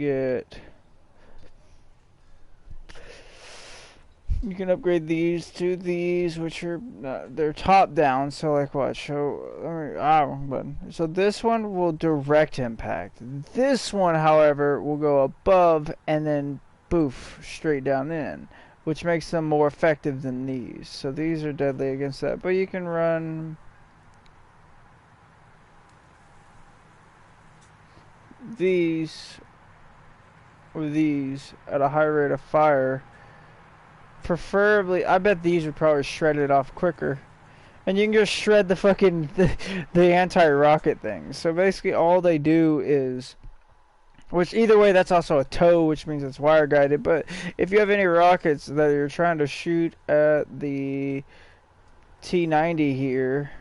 can upgrade these to these, which are they're top down. So like what? Wrong button. So this one will direct impact. This one, however, will go above and then boof straight down in, which makes them more effective than these. So these are deadly against that. But you can run. these or these at a high rate of fire, preferably, I bet these would probably shred it off quicker. And you can just shred the fucking, the anti-rocket things. So basically all they do is, which either way that's also a tow, which means it's wire guided, but if you have any rockets that you're trying to shoot at the T-90 here,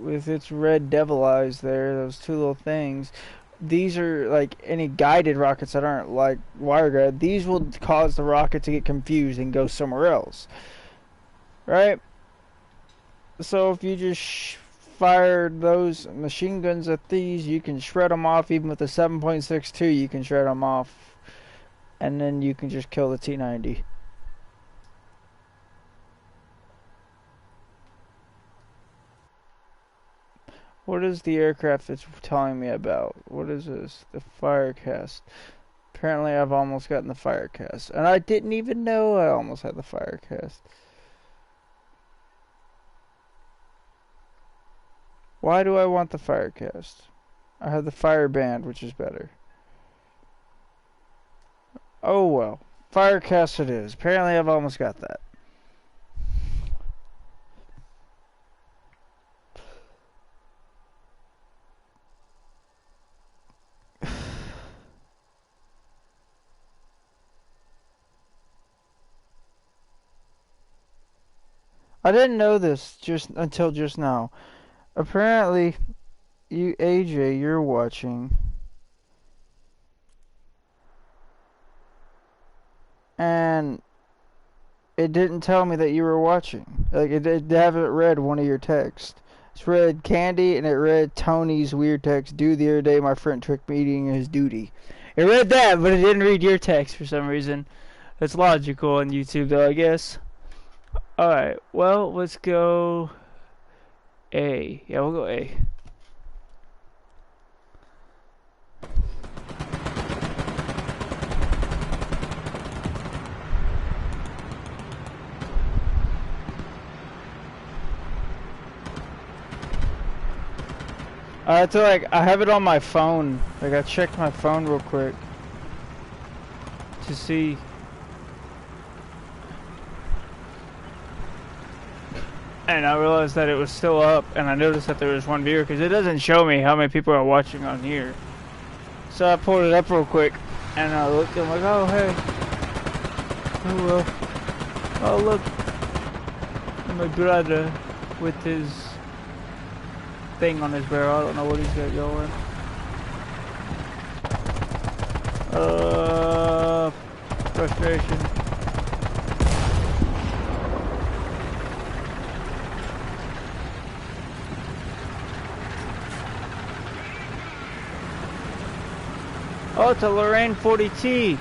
with its red devil eyes there, those two little things, these are like any guided rockets that aren't like wire guided. These will cause the rocket to get confused and go somewhere else. Right? So if you just fire those machine guns at these, you can shred them off. Even with the 7.62, you can shred them off. And then you can just kill the T-90. What is the aircraft it's telling me about? What is this? The Firecast. Apparently I've almost gotten the Firecast. And I didn't even know I almost had the Firecast. Why do I want the Firecast? I have the Fireband, which is better. Oh well. Firecast it is. Apparently I've almost got that. I didn't know this until just now. Apparently, you, AJ, you're watching. And it didn't tell me that you were watching. Like, it haven't read one of your texts. It's read Candy, and it read Tony's weird text, "Dude, the other day my friend tricked me eating his duty." It read that, but it didn't read your text for some reason. That's logical on YouTube, though, I guess. Alright, well, let's go A. Yeah, we'll go A. Alright, so like, I have it on my phone. Like, I checked my phone real quick to see. And I realized that it was still up, and I noticed that there was one viewer, because it doesn't show me how many people are watching on here. So I pulled it up real quick, and I looked, and I'm like, oh, hey. Oh, well. Oh, look. My brother with his thing on his barrel. I don't know what he's got going. Frustration. Oh, it's a Lorraine 40T.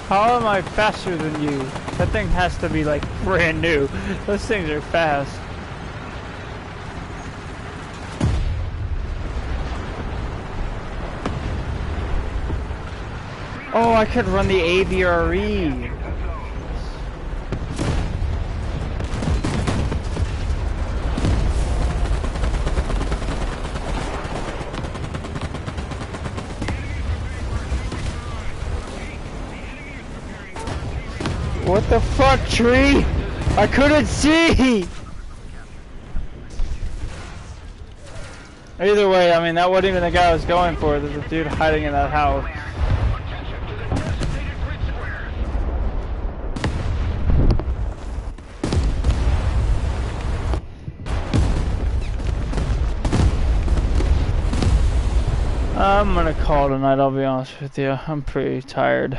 How am I faster than you? That thing has to be like brand new. Those things are fast. Oh, I could run the ABRE. What the fuck, tree? I couldn't see! Either way, I mean, that wasn't even the guy I was going for. There's a dude hiding in that house. I'm gonna call tonight, I'll be honest with you. I'm pretty tired.